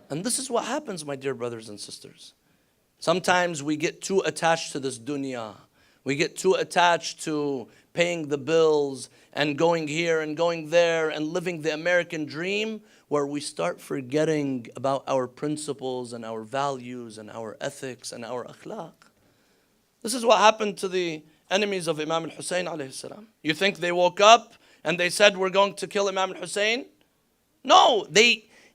And this is what happens, my dear brothers and sisters. Sometimes we get too attached to this dunya. We get too attached to paying the bills and going here and going there and living the American dream, where we start forgetting about our principles and our values and our ethics and our akhlaq. This is what happened to the enemies of Imam al-Hussein alayhi salam. You think they woke up and they said, we're going to kill Imam al-Hussein? No,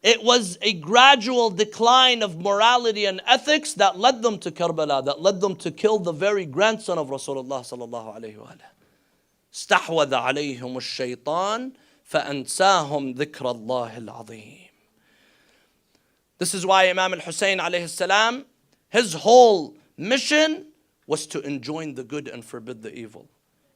it was a gradual decline of morality and ethics that led them to Karbala, that led them to kill the very grandson of Rasulullah sallallahu alayhi wa sallam. استحوذ عليهم الشيطان فأنساهم ذكر الله العظيم. This is why Imam al-Hussein alayhi salam, his whole mission was to enjoin the good and forbid the evil.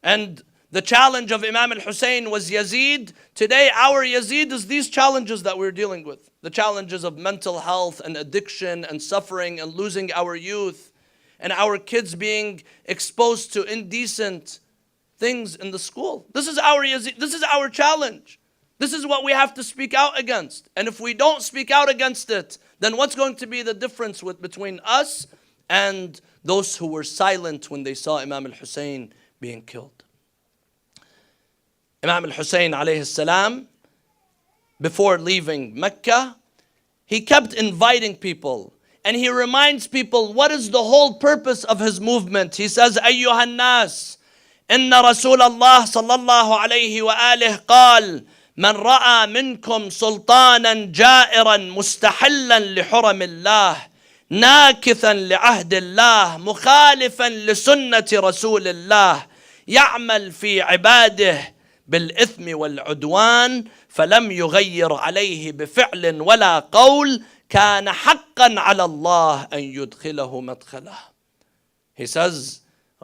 And the challenge of Imam al-Hussein was Yazid. Today our Yazid is these challenges that we're dealing with. The challenges of mental health and addiction and suffering and losing our youth and our kids being exposed to indecent things in the school. This is our Yazid. This is our challenge. This is what we have to speak out against. And if we don't speak out against it, then what's going to be the difference between us and those who were silent when they saw Imam al-Hussein being killed? Imam al-Hussein alayhi salam, before leaving Mecca, he kept inviting people. And he reminds people what is the whole purpose of his movement. He says, أيها الناس إن رسول الله صلى الله عليه وآله قال من رأى منكم سلطانا جائرا مستحلا لحرم الله ناكثا لعهد الله مخالفا لسنة رسول الله يعمل في عباده بالإثم والعدوان فلم يغير عليه بفعل ولا قول كان حقا على الله أن يدخله مدخله. He says,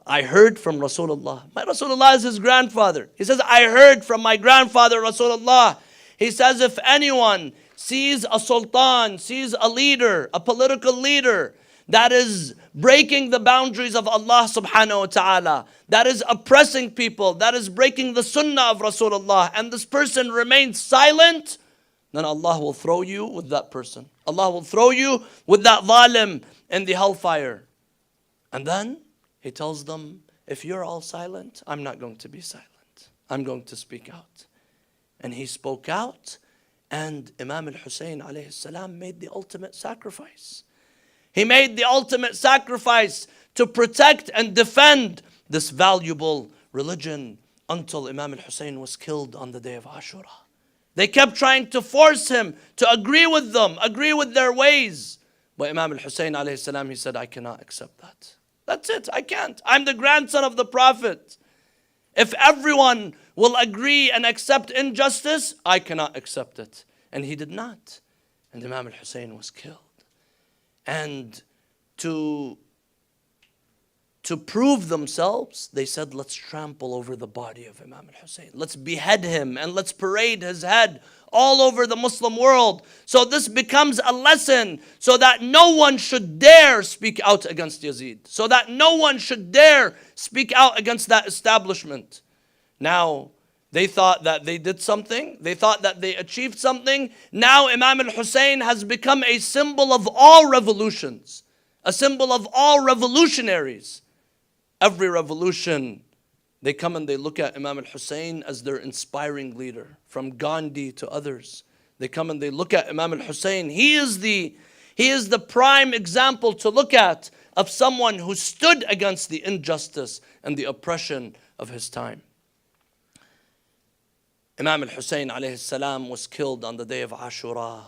I heard from Rasulullah. My Rasulullah is his grandfather. He says, I heard from my grandfather Rasulullah. He says, if anyone sees a sultan, sees a leader, a political leader that is breaking the boundaries of Allah subhanahu wa ta'ala, that is oppressing people, that is breaking the sunnah of Rasulullah, and this person remains silent, then Allah will throw you with that person. Allah will throw you with that zalim in the hellfire. And then he tells them, if you're all silent, I'm not going to be silent. I'm going to speak out. And he spoke out, and Imam al-Hussein alayhi salam made the ultimate sacrifice. He made the ultimate sacrifice to protect and defend this valuable religion until Imam al-Hussein was killed on the day of Ashura. They kept trying to force him to agree with them, agree with their ways. But Imam al-Hussein alayhi salam, he said, I cannot accept that. That's it, I can't. I'm the grandson of the Prophet. If everyone will agree and accept injustice, I cannot accept it. And he did not. And Imam al-Hussein was killed. And to prove themselves, they said, let's trample over the body of Imam al-Hussein. Let's behead him and let's parade his head all over the Muslim world. So this becomes a lesson so that no one should dare speak out against Yazid. So that no one should dare speak out against that establishment. Now, they thought that they did something. They thought that they achieved something. Now Imam al-Hussein has become a symbol of all revolutions. A symbol of all revolutionaries. Every revolution, they come and they look at Imam al-Hussein as their inspiring leader. From Gandhi to others. They come and they look at Imam al-Hussein. He is the prime example to look at of someone who stood against the injustice and the oppression of his time. Imam al-Hussein alayhi salam was killed on the day of Ashura.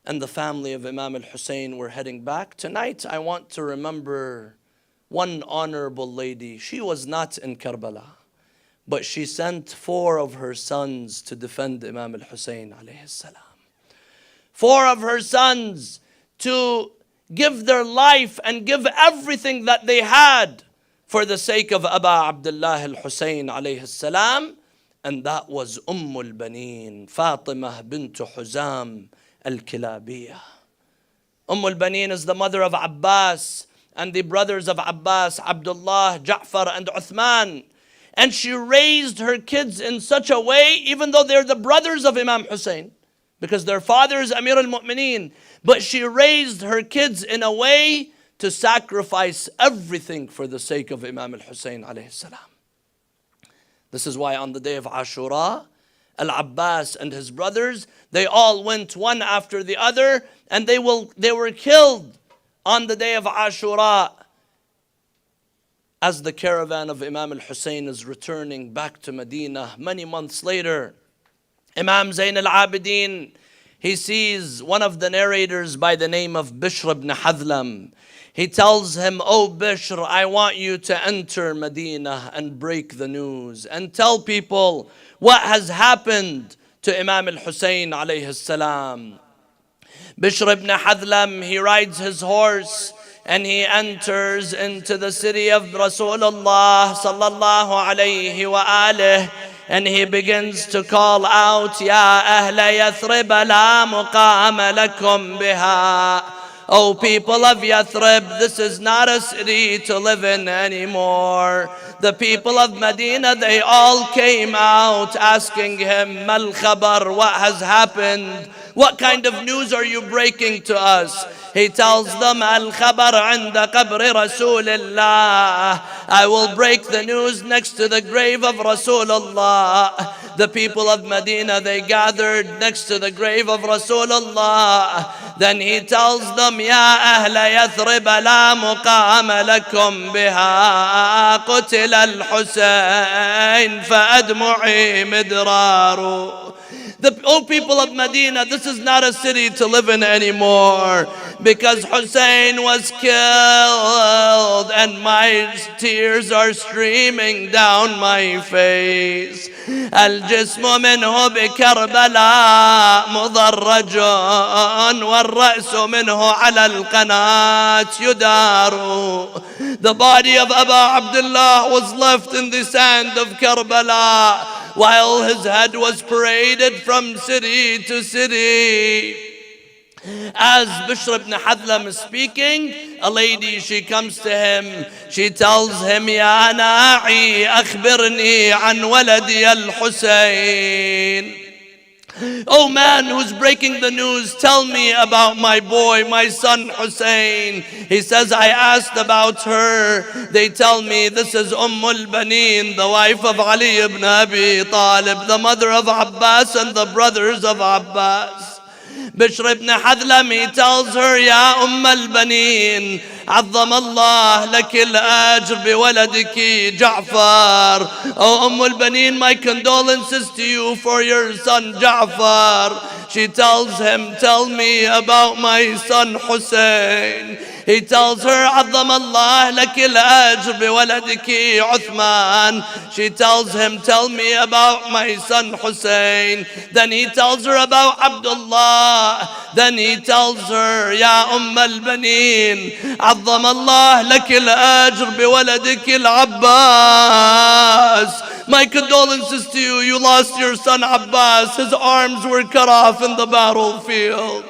And the family of Imam al-Hussein were heading back. Tonight I want to remember one honorable lady. She was not in Karbala, but she sent 4 of her sons to defend Imam al-Hussein alayhi salam. 4 of her sons to give their life and give everything that they had for the sake of Aba Abdullah al-Hussein alayhi salam. And that was al-Baneen, Fatima bint Huzam al-Kilabiyah. al-Baneen is the mother of Abbas and the brothers of Abbas, Abdullah, Ja'far and Uthman. And she raised her kids in such a way, even though they're the brothers of Imam Hussein, because their father is Amir al-Mu'mineen, but she raised her kids in a way to sacrifice everything for the sake of Imam al-Hussein alayhi salam. This is why on the day of Ashura, Al-Abbas and his brothers, they all went one after the other, and they were killed on the day of Ashura. As the caravan of Imam al-Hussein is returning back to Medina many months later, Imam Zayn al-Abidin, he sees one of the narrators by the name of Bishr ibn Hadlam. He tells him, "Oh Bishr, I want you to enter Medina and break the news and tell people what has happened to Imam al-Hussein alayhi salam." Bishr ibn Hadlam, he rides his horse and he enters into the city of Rasulullah sallallahu alayhi wa alihi, and he begins to call out, "Ya ahla Yathrib la muqama lakum biha." Oh people of Yathrib, this is not a city to live in anymore. The people of Medina, they all came out asking him, "Mal khabar, what has happened? What kind of news are you breaking to us?" He tells them, "Al-khabar 'inda qabri Rasulillah." I will break the news next to the grave of Rasulullah. The people of Medina, they gathered next to the grave of Rasulullah. Then he tells them, "Ya ahla Yathrib la muqama lakum biha. Qutil al-Husayn fa admu'i midraru." Oh people of Medina, this is not a city to live in anymore, because Hussein was killed and my tears are streaming down my face. الجسم منه بكربلاء مضرج والرأس منه على القناة يدار. The body of Abu Abdullah was left in the sand of Karbala, while his head was paraded from city to city. As Bishr ibn Hadlam is speaking, a lady, she comes to him. She tells him, "Ya na'i akhbirni an waladi al-Husayn." Oh man who's breaking the news, tell me about my boy, my son Hussein. He says, "I asked about her. They tell me this is al-Banin, the wife of Ali ibn Abi Talib, the mother of Abbas and the brothers of Abbas." Bishr ibn Hadlam, he tells her, "Ya al-Banin, عظم الله لك الأجر بولدك جعفر." Oh al-Banin, my condolences to you for your son Ja'far. She tells him, "Tell me about my son Hussein." He tells her, عظم الله لك الأجر بولدك عثمان. She tells him, "Tell me about my son Hussein." Then he tells her about Abdullah. Then he tells her, "Ya al-Banin, عظم الله لك الأجر بولدك العباس." My condolences to you, you lost your son Abbas. His arms were cut off in the battlefield.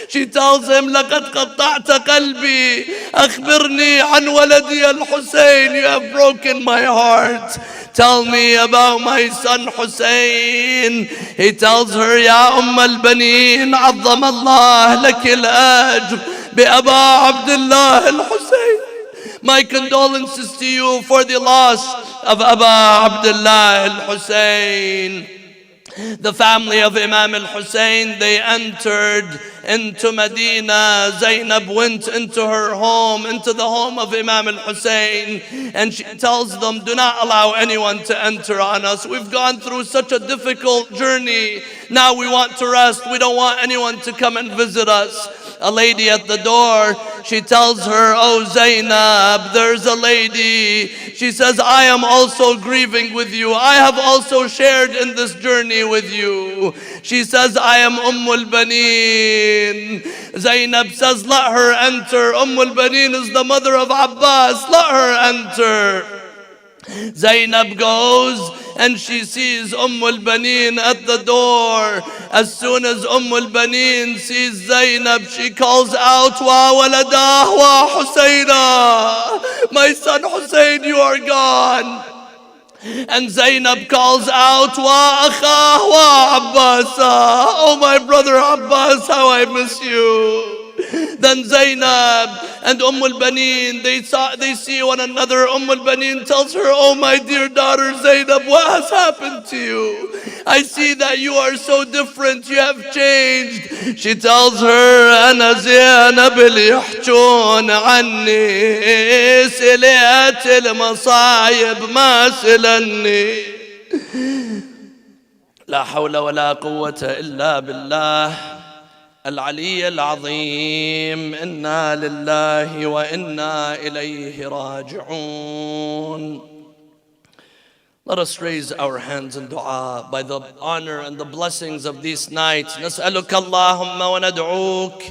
She tells him, لقد قطعت قلبي أخبرني عن ولدي الحسين. You have broken my heart. Tell me about my son Hussein. He tells her, "Ya al-Banin, عظم الله لك الأجر بأبا عبد الله الحسين." My condolences to you for the loss of Abu Abdullah al-Hussein. The family of Imam al-Hussein, they entered into Medina. Zainab went into her home, into the home of Imam al-Hussein, and she tells them, "Do not allow anyone to enter on us. We've gone through such a difficult journey. Now we want to rest. We don't want anyone to come and visit us." A lady at the door, she tells her, "Oh Zainab, there's a lady." She says, "I am also grieving with you. I have also shared in this journey with you." She says, "I am al-Banin." Zainab says, "Let her enter. al-Banin is the mother of Abbas. Let her enter." Zainab goes and she sees al-Banin at the door. As soon as al-Banin sees Zainab, she calls out, "Wa waladah wa Husayna." My son Hussein, you are gone. And Zainab calls out, "Wa akhah wa Abbas." Oh my brother Abbas, how I miss you. Then Zainab and al-Banin, they see one another. Al-Banin tells her, oh my dear daughter Zainab, what has happened to you? I see that you are so different, you have changed. She tells her, أنا زينب اللي يحجون عني سليت المصايب ما سلني. لا حول ولا قوة إلا بالله العلي العظيم. إنا لله وإنا إليه راجعون. Let us raise our hands in dua by the honor and the blessings of these nights. نسألك اللهم وندعوك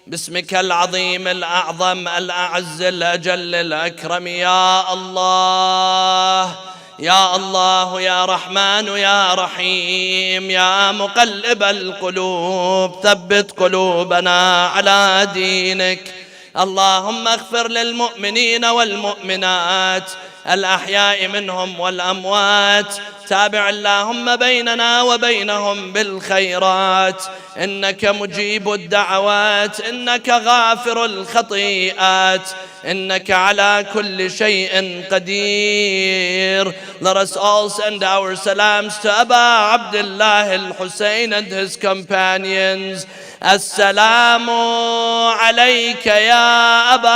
باسمك العظيم الأعظم الأعز الأجل الأكرم يا الله يا الله يا رحمن يا رحيم يا مقلب القلوب ثبت قلوبنا على دينك. اللهم اغفر للمؤمنين والمؤمنات الأحياء منهم والأموات. تابع اللهم بيننا وبينهم بالخيرات. إنك مجيب الدعوات، إنك غافر الخطيئات، إنك على كل شيء قدير. Let us all send our salams to Aba Abdullah al-Hussein and his companions. السلام عليك يا أبا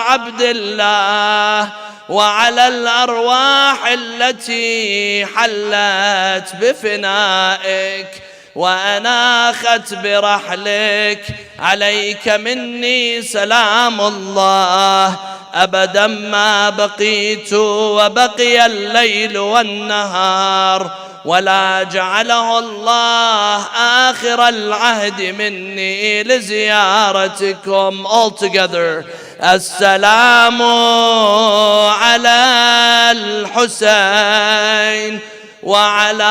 عبد الله وعلى الأرواح التي حلت بفنائك وأناخت برحلك. عليك مني سلام الله أبدا ما بقيت وبقي الليل والنهار، ولا جعله الله آخر العهد مني لزيارتكم. All together. السلام على الحسين وعلى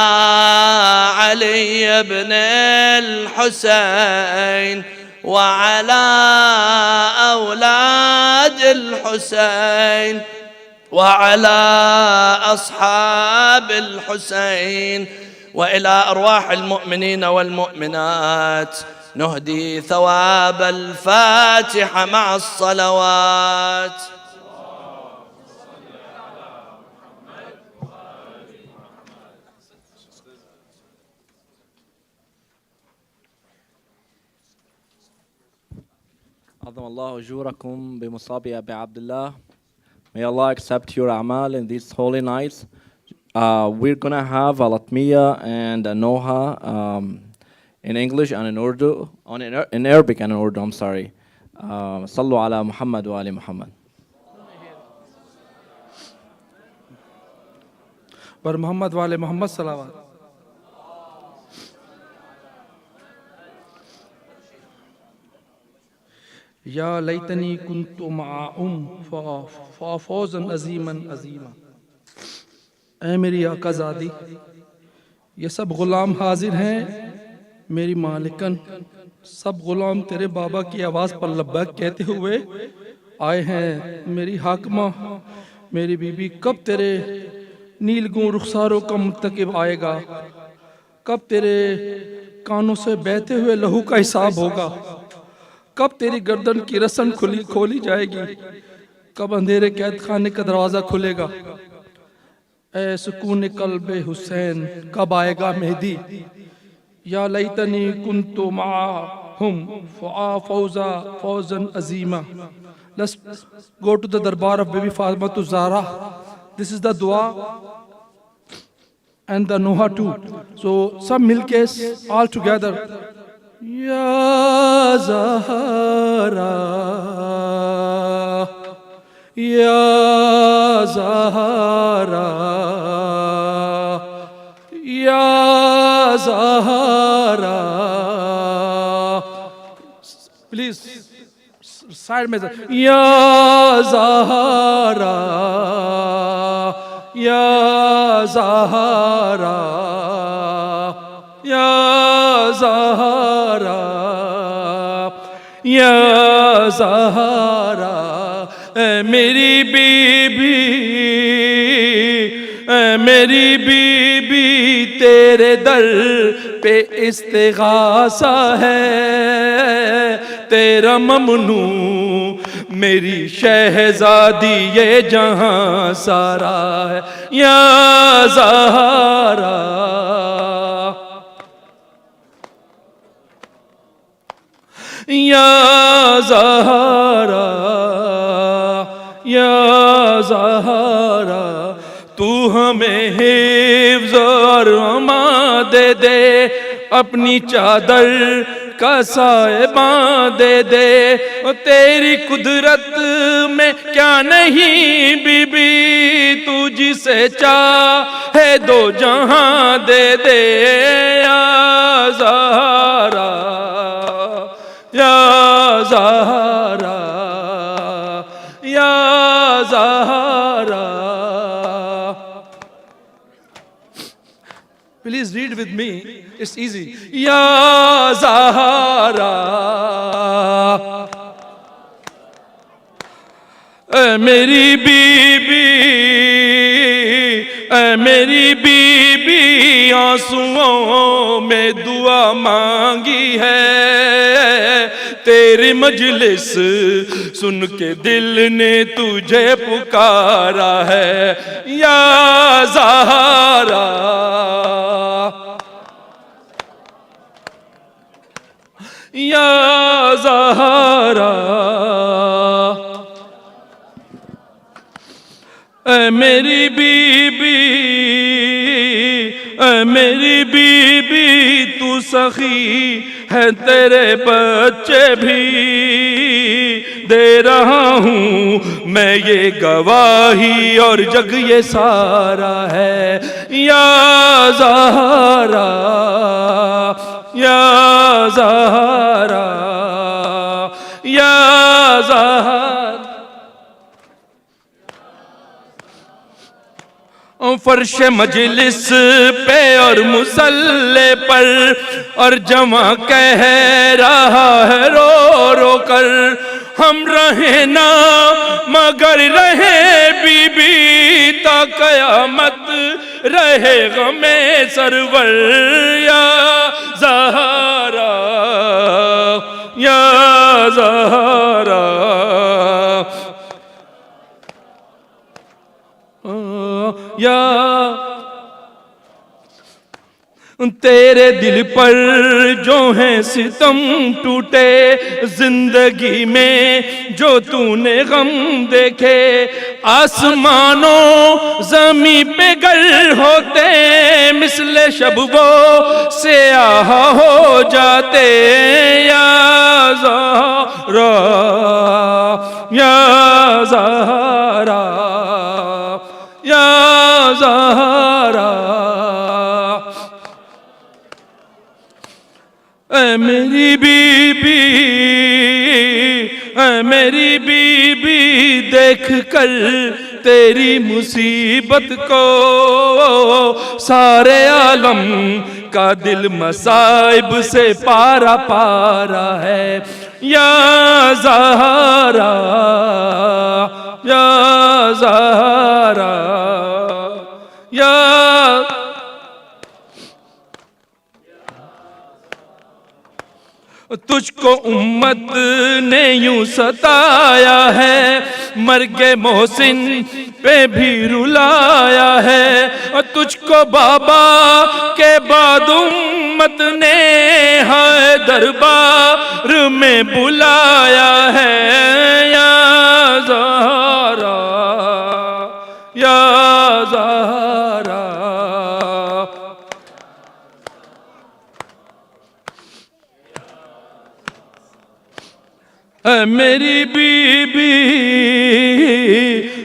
علي بن الحسين وعلى أولاد الحسين وعلى أصحاب الحسين وإلى أرواح المؤمنين والمؤمنات نهدي ثواب الفاتحة مع الصلوات. عظم الله أجوركم بمصابي أبي عبد الله. May Allah accept your amal in these holy nights. We're gonna have a latmiya and a noha in English and in Urdu, in Arabic and in Urdu, I'm sorry. صلوا على محمد وآل محمد. पर मोहम्मद वाले मोहम्मद सलावत. या लैतनी कुन्तु माअहुम फौज़न अज़ीमन अज़ीमा. ऐ मेरी आकाज़ादी, ये सब ग़ुलाम हाजिर हैं मेरी मालिकन. सब ग़ुलाम तेरे बाबा की आवाज़ पर लब्बैक कहते हुए आए हैं. मेरी हाकमा, मेरी बीबी, कब तेरे नीलगुं रुखसारों का मुंतकिब आएगा? कब तेरे कानों से बहते हुए लहू का हिसाब होगा? कब तेरी गर्दन की रस्म खोली जाएगी? कब अंधेरे कैद खाने का दरवाज़ा खुलेगा? ऐ सुकून कल्बे हुसैन, कब आएगा मेहदी? या लैतनी कुन्तु माअहुम फौज़न अज़ीमा. Let's go to the darbar of Bibi Fatima to Zahra. This is the dua and the noha too. So some milkes all together. Ya Zahra, Ya Zahra, Ya Zahra. Please, side में Ya Zahra, Ya Zahra, Ya Zahra, Ya Zahra. मेरी बीबी, मेरी बीबी तेरे दर पे इस्तिग़ासा है. تیرا ممنوع میری شہزادی یہ جہاں سارا ہے یا زہرا یا زہرا یا زہرا تو ہمیں حفظ اور امان دے دے اپنی چادر کا سائباں دے دے تیری قدرت میں کیا نہیں بی بی تو جسے چاہے دو جہاں دے دے یا زہرا یا زہرا یا Zahra. Please read with me, it's easy. یا زہرا اے میری بی بی اے میری بی بی آنسوؤں میں دعا مانگی ہے تیری مجلس سن کے دل نے تجھے پکارا ہے یا زہرا یا زہرا اے میری بی بی اے میری بی بی تو سخی ہے تیرے بچے بھی دے رہا ہوں میں یہ گواہی اور جگ یہ سارا ہے یا زہرا یا زہرا یا زہرا. فرش مجلس پہ اور مصلی پر اور جمع کہہ رہا ہے رو رو کر ہم رہیں نا مگر رہے بی بی تا قیامت رہے غم سرور یا زہرا یا زہرا یا تیرے دل پر جو ہیں ستم ٹوٹے زندگی میں جو تو نے غم دیکھے آسمانوں زمین پہ گر ہوتے مثل شب وہ سیاہ ہو جاتے یا زہرا یا زہرا یا زہرا اے میری بی بی اے میری بی بی دیکھ کر تیری مصیبت کو سارے عالم کا دل مصائب سے پارا پارا ہے یا زہرا یا زہرا یا تجھ کو امت نے یوں ستایا ہے مرگ محسن پہ بھی رلایا ہے اور تجھ کو بابا کے بعد امت نے ہے دربار میں بلایا ہے یا زہرا یا زہرا اے میری بی بی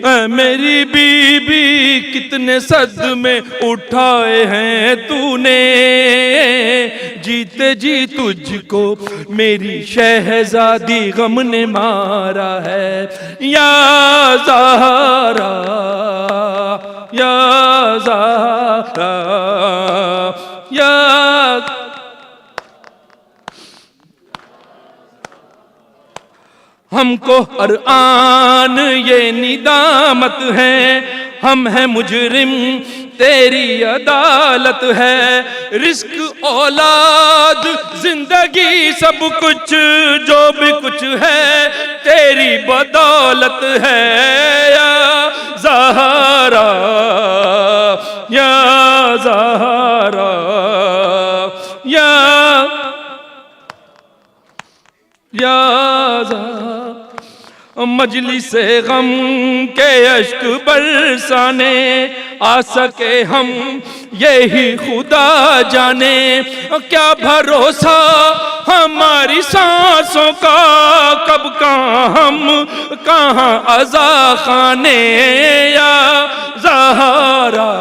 اے میری بی بی کتنے صدمے اٹھائے ہیں تو نے جیتے جی تجھ کو میری شہزادی غم نے مارا ہے یا زہرا یا زہرا یا ہم کو ہر آن یہ ندامت ہے ہم ہیں مجرم تیری عدالت ہے، رزق اولاد زندگی سب کچھ جو بھی کچھ ہے تیری بدولت ہے یا زہرا یا زہرا یا مجلس غم کے اشک برسانے آ سکے ہم یہی خدا جانے، کیا بھروسہ ہماری سانسوں کا، کب کہاں ہم کہاں عزا خانے یا زہرا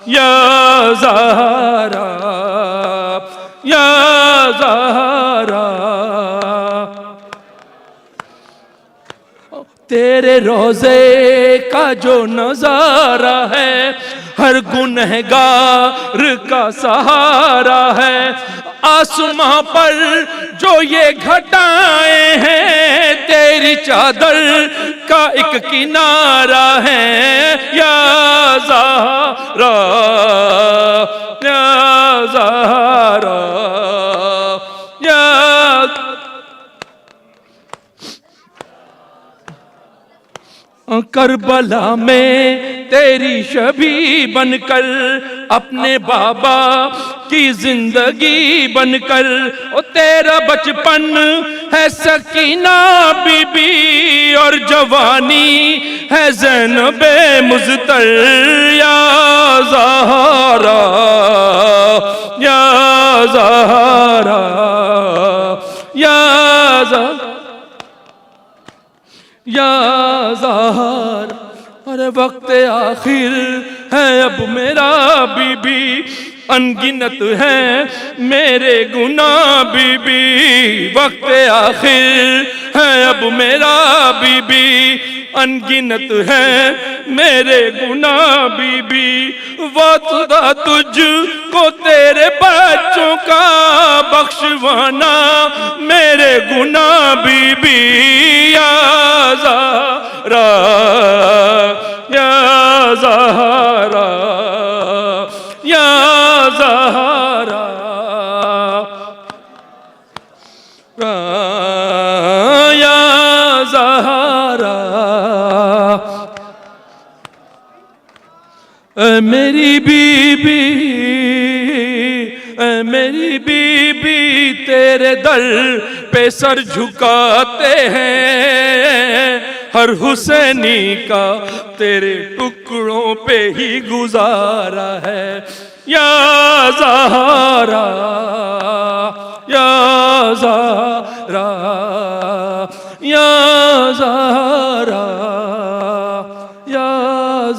یا زہرا یا زہرا۔ تیرے روزے کا جو نظارہ ہے ہر گنہگار کا سہارا ہے، آسماں پر جو یہ گھٹائیں ہیں تیری چادر کا ایک کنارہ ہے یا زہرا یا زہرا یا کربلا میں تیری شبیہ بن کر، اپنے بابا کی زندگی بن کر، او تیرا بچپن ہے سکینہ بی بی اور جوانی ہے زینب مزتر یا زہرا یا زہرا یا زہرا یا زہر۔ ارے وقت آخر ہے اب میرا بی بی، انگنت ہے میرے گناہ بی بی، وقت آخر ہے اب میرا بی بی، انگنت ہے میرے گناہ بی بی، وعدہ تجھ کو تیرے بچوں کا بخشوانا میرے گناہ بی بی یا زہرا یا زہرا یا زہرا یا زہرا۔ اے میری بی بی اے میری بی بی تیرے در پہ سر جھکاتے ہیں، ہر حسینی کا تیرے ٹکڑوں پہ ہی گزارا ہے یا زہرا یا زہرا یا زہرا یا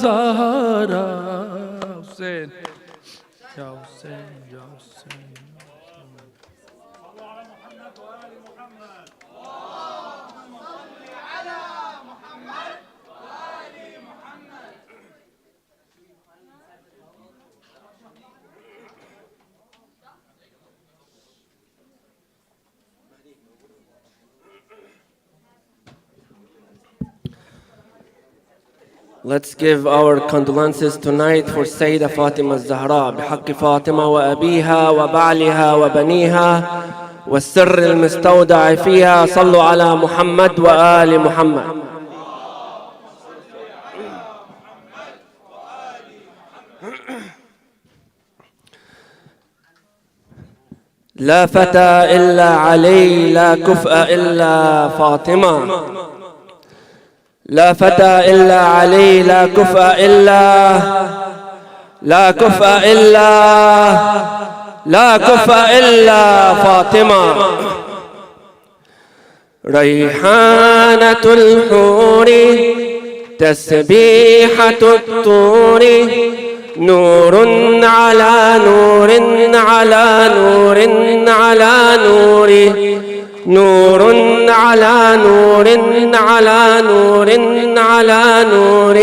زہرا۔ حسین یا حسین یا حسین۔ Let's give our condolences tonight for Sayyida Fatima الزهراء بحق فاطمة وأبيها وبعلها وبنيها والسر المستودع فيها. صلوا على محمد وآل محمد. لا فتى إلا علي، لا كفء إلا فاطمة. لا فتى إلا علي، لا كفء إلا لا كفء إلا لا كفء إلا فاطمة. ريحانة الحور تسبيحة الطور، نور على نور على نور على نور، نور على نور على نور على نور،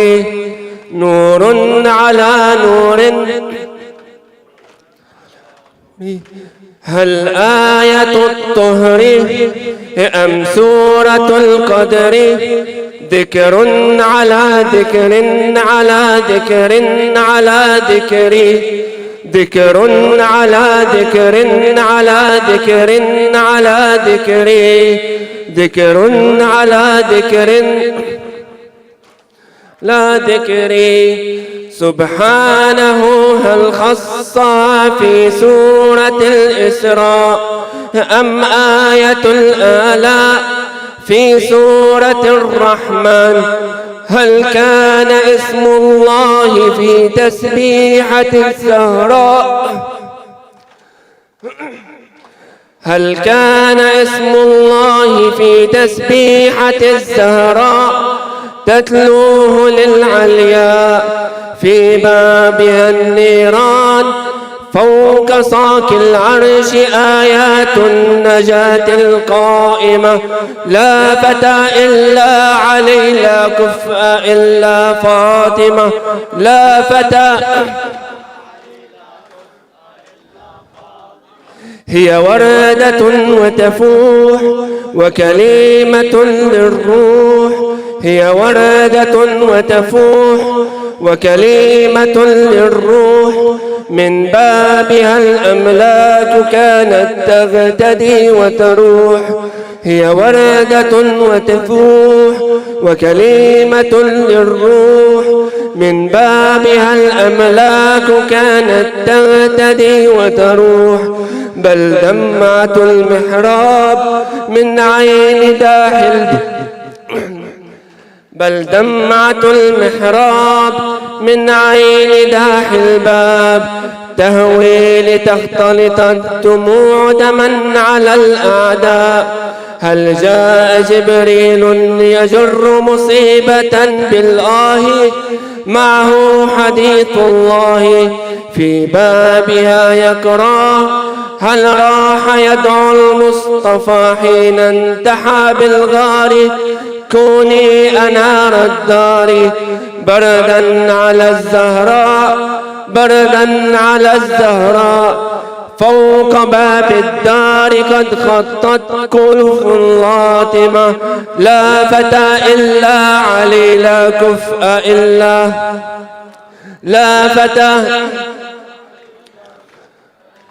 نور على نور. هل آية الطهر أم سورة القدر؟ ذكر على ذكر على ذكر على ذكري، ذكر على ذكر على ذكر على ذكري، ذكر على ذكر لا ذكري. سبحانه هل خص في سورة الإسراء أم آية الآلاء في سورة الرحمن؟ هل كان اسم الله في تسبيحة الزهراء؟ هل كان اسم الله في تسبيحة الزهراء تتلوه للعلياء في بابها النيران؟ فوق صاك العرش آيات النجاة القائمة، لا فتى إلا علي، لا كفء إلا فاطمة، لا فتى. هي وردة وتفوح وكلمة للروح، هي وردة وتفوح وكلمة للروح، من بابها الأملاك كانت تغتدي وتروح. هي وردة وتفوح وكلمة للروح، من بابها الأملاك كانت تغتدي وتروح. بل دمعة المحراب من عين داحل، بل دمعة المحراب من عين داح الباب، تهوي لتختلط الدموع دما على الأعداء. هل جاء جبريل ليجر مصيبة بالآه؟ معه حديث الله في بابها يقرأ. هل راح يدعو المصطفى حين انتحى بالغار؟ كوني أنار الدار بردا على الزهراء، بردا على الزهراء. فوق باب الدار قد خطت كلف لاطمة، لا فتى إلا علي، لا كفء إلا، لا فتى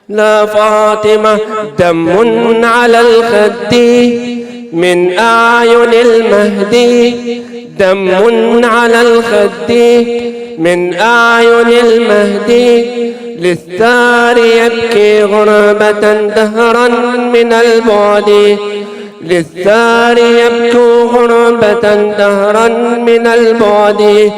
لا فاطمة. دم على الخد من أعين المهدي، دم على الخد من أعين المهدي. للثار يبكي غربة دهرا من البعد، للثار يبكي غربة دهرا من البعد.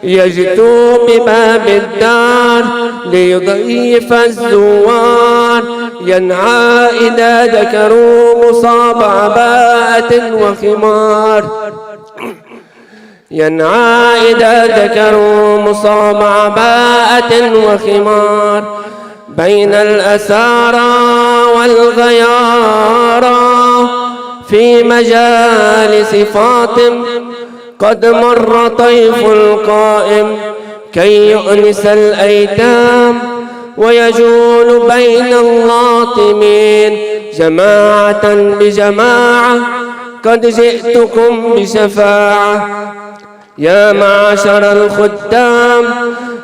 يجدو بباب الدار ليضيف الزوار، ينعى إذا ذكروا مصاب عباءة وخمار، ينعى إذا ذكروا مصاب عباءة وخمار. بين الأسارى والغيارى في مجالس فاطم قد مر طيف القائم كي يؤنس الأيتام، ويجول بين اللاطمين جماعة بجماعة. قد جئتكم بشفاعة. يا معشر الخدام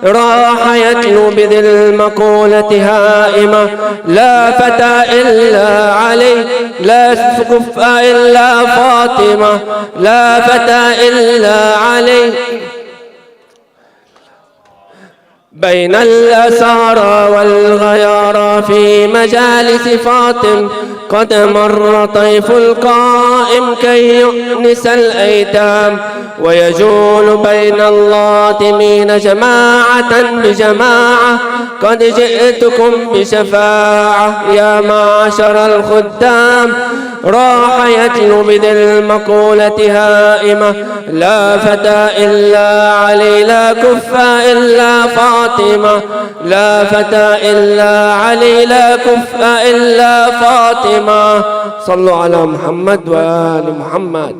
راح يتلو بذي المقولة هائمة، لا فتى إلا علي، لا كفء إلا فاطمة، لا فتى إلا علي. بين الأسارى والغيارى في مجالس فاطم قد مر طيف القائم كي يؤنس الأيتام، ويجول بين اللاطمين جماعة بجماعة. قد جئتكم بشفاعة. يا معشر الخدام راح يتلو بذي المقولة هائمة، لا فتى إلا علي، لا كفء إلا فاطمة، لا فتى إلا علي، لا كفء إلا فاطمة. صلوا على محمد وآل محمد.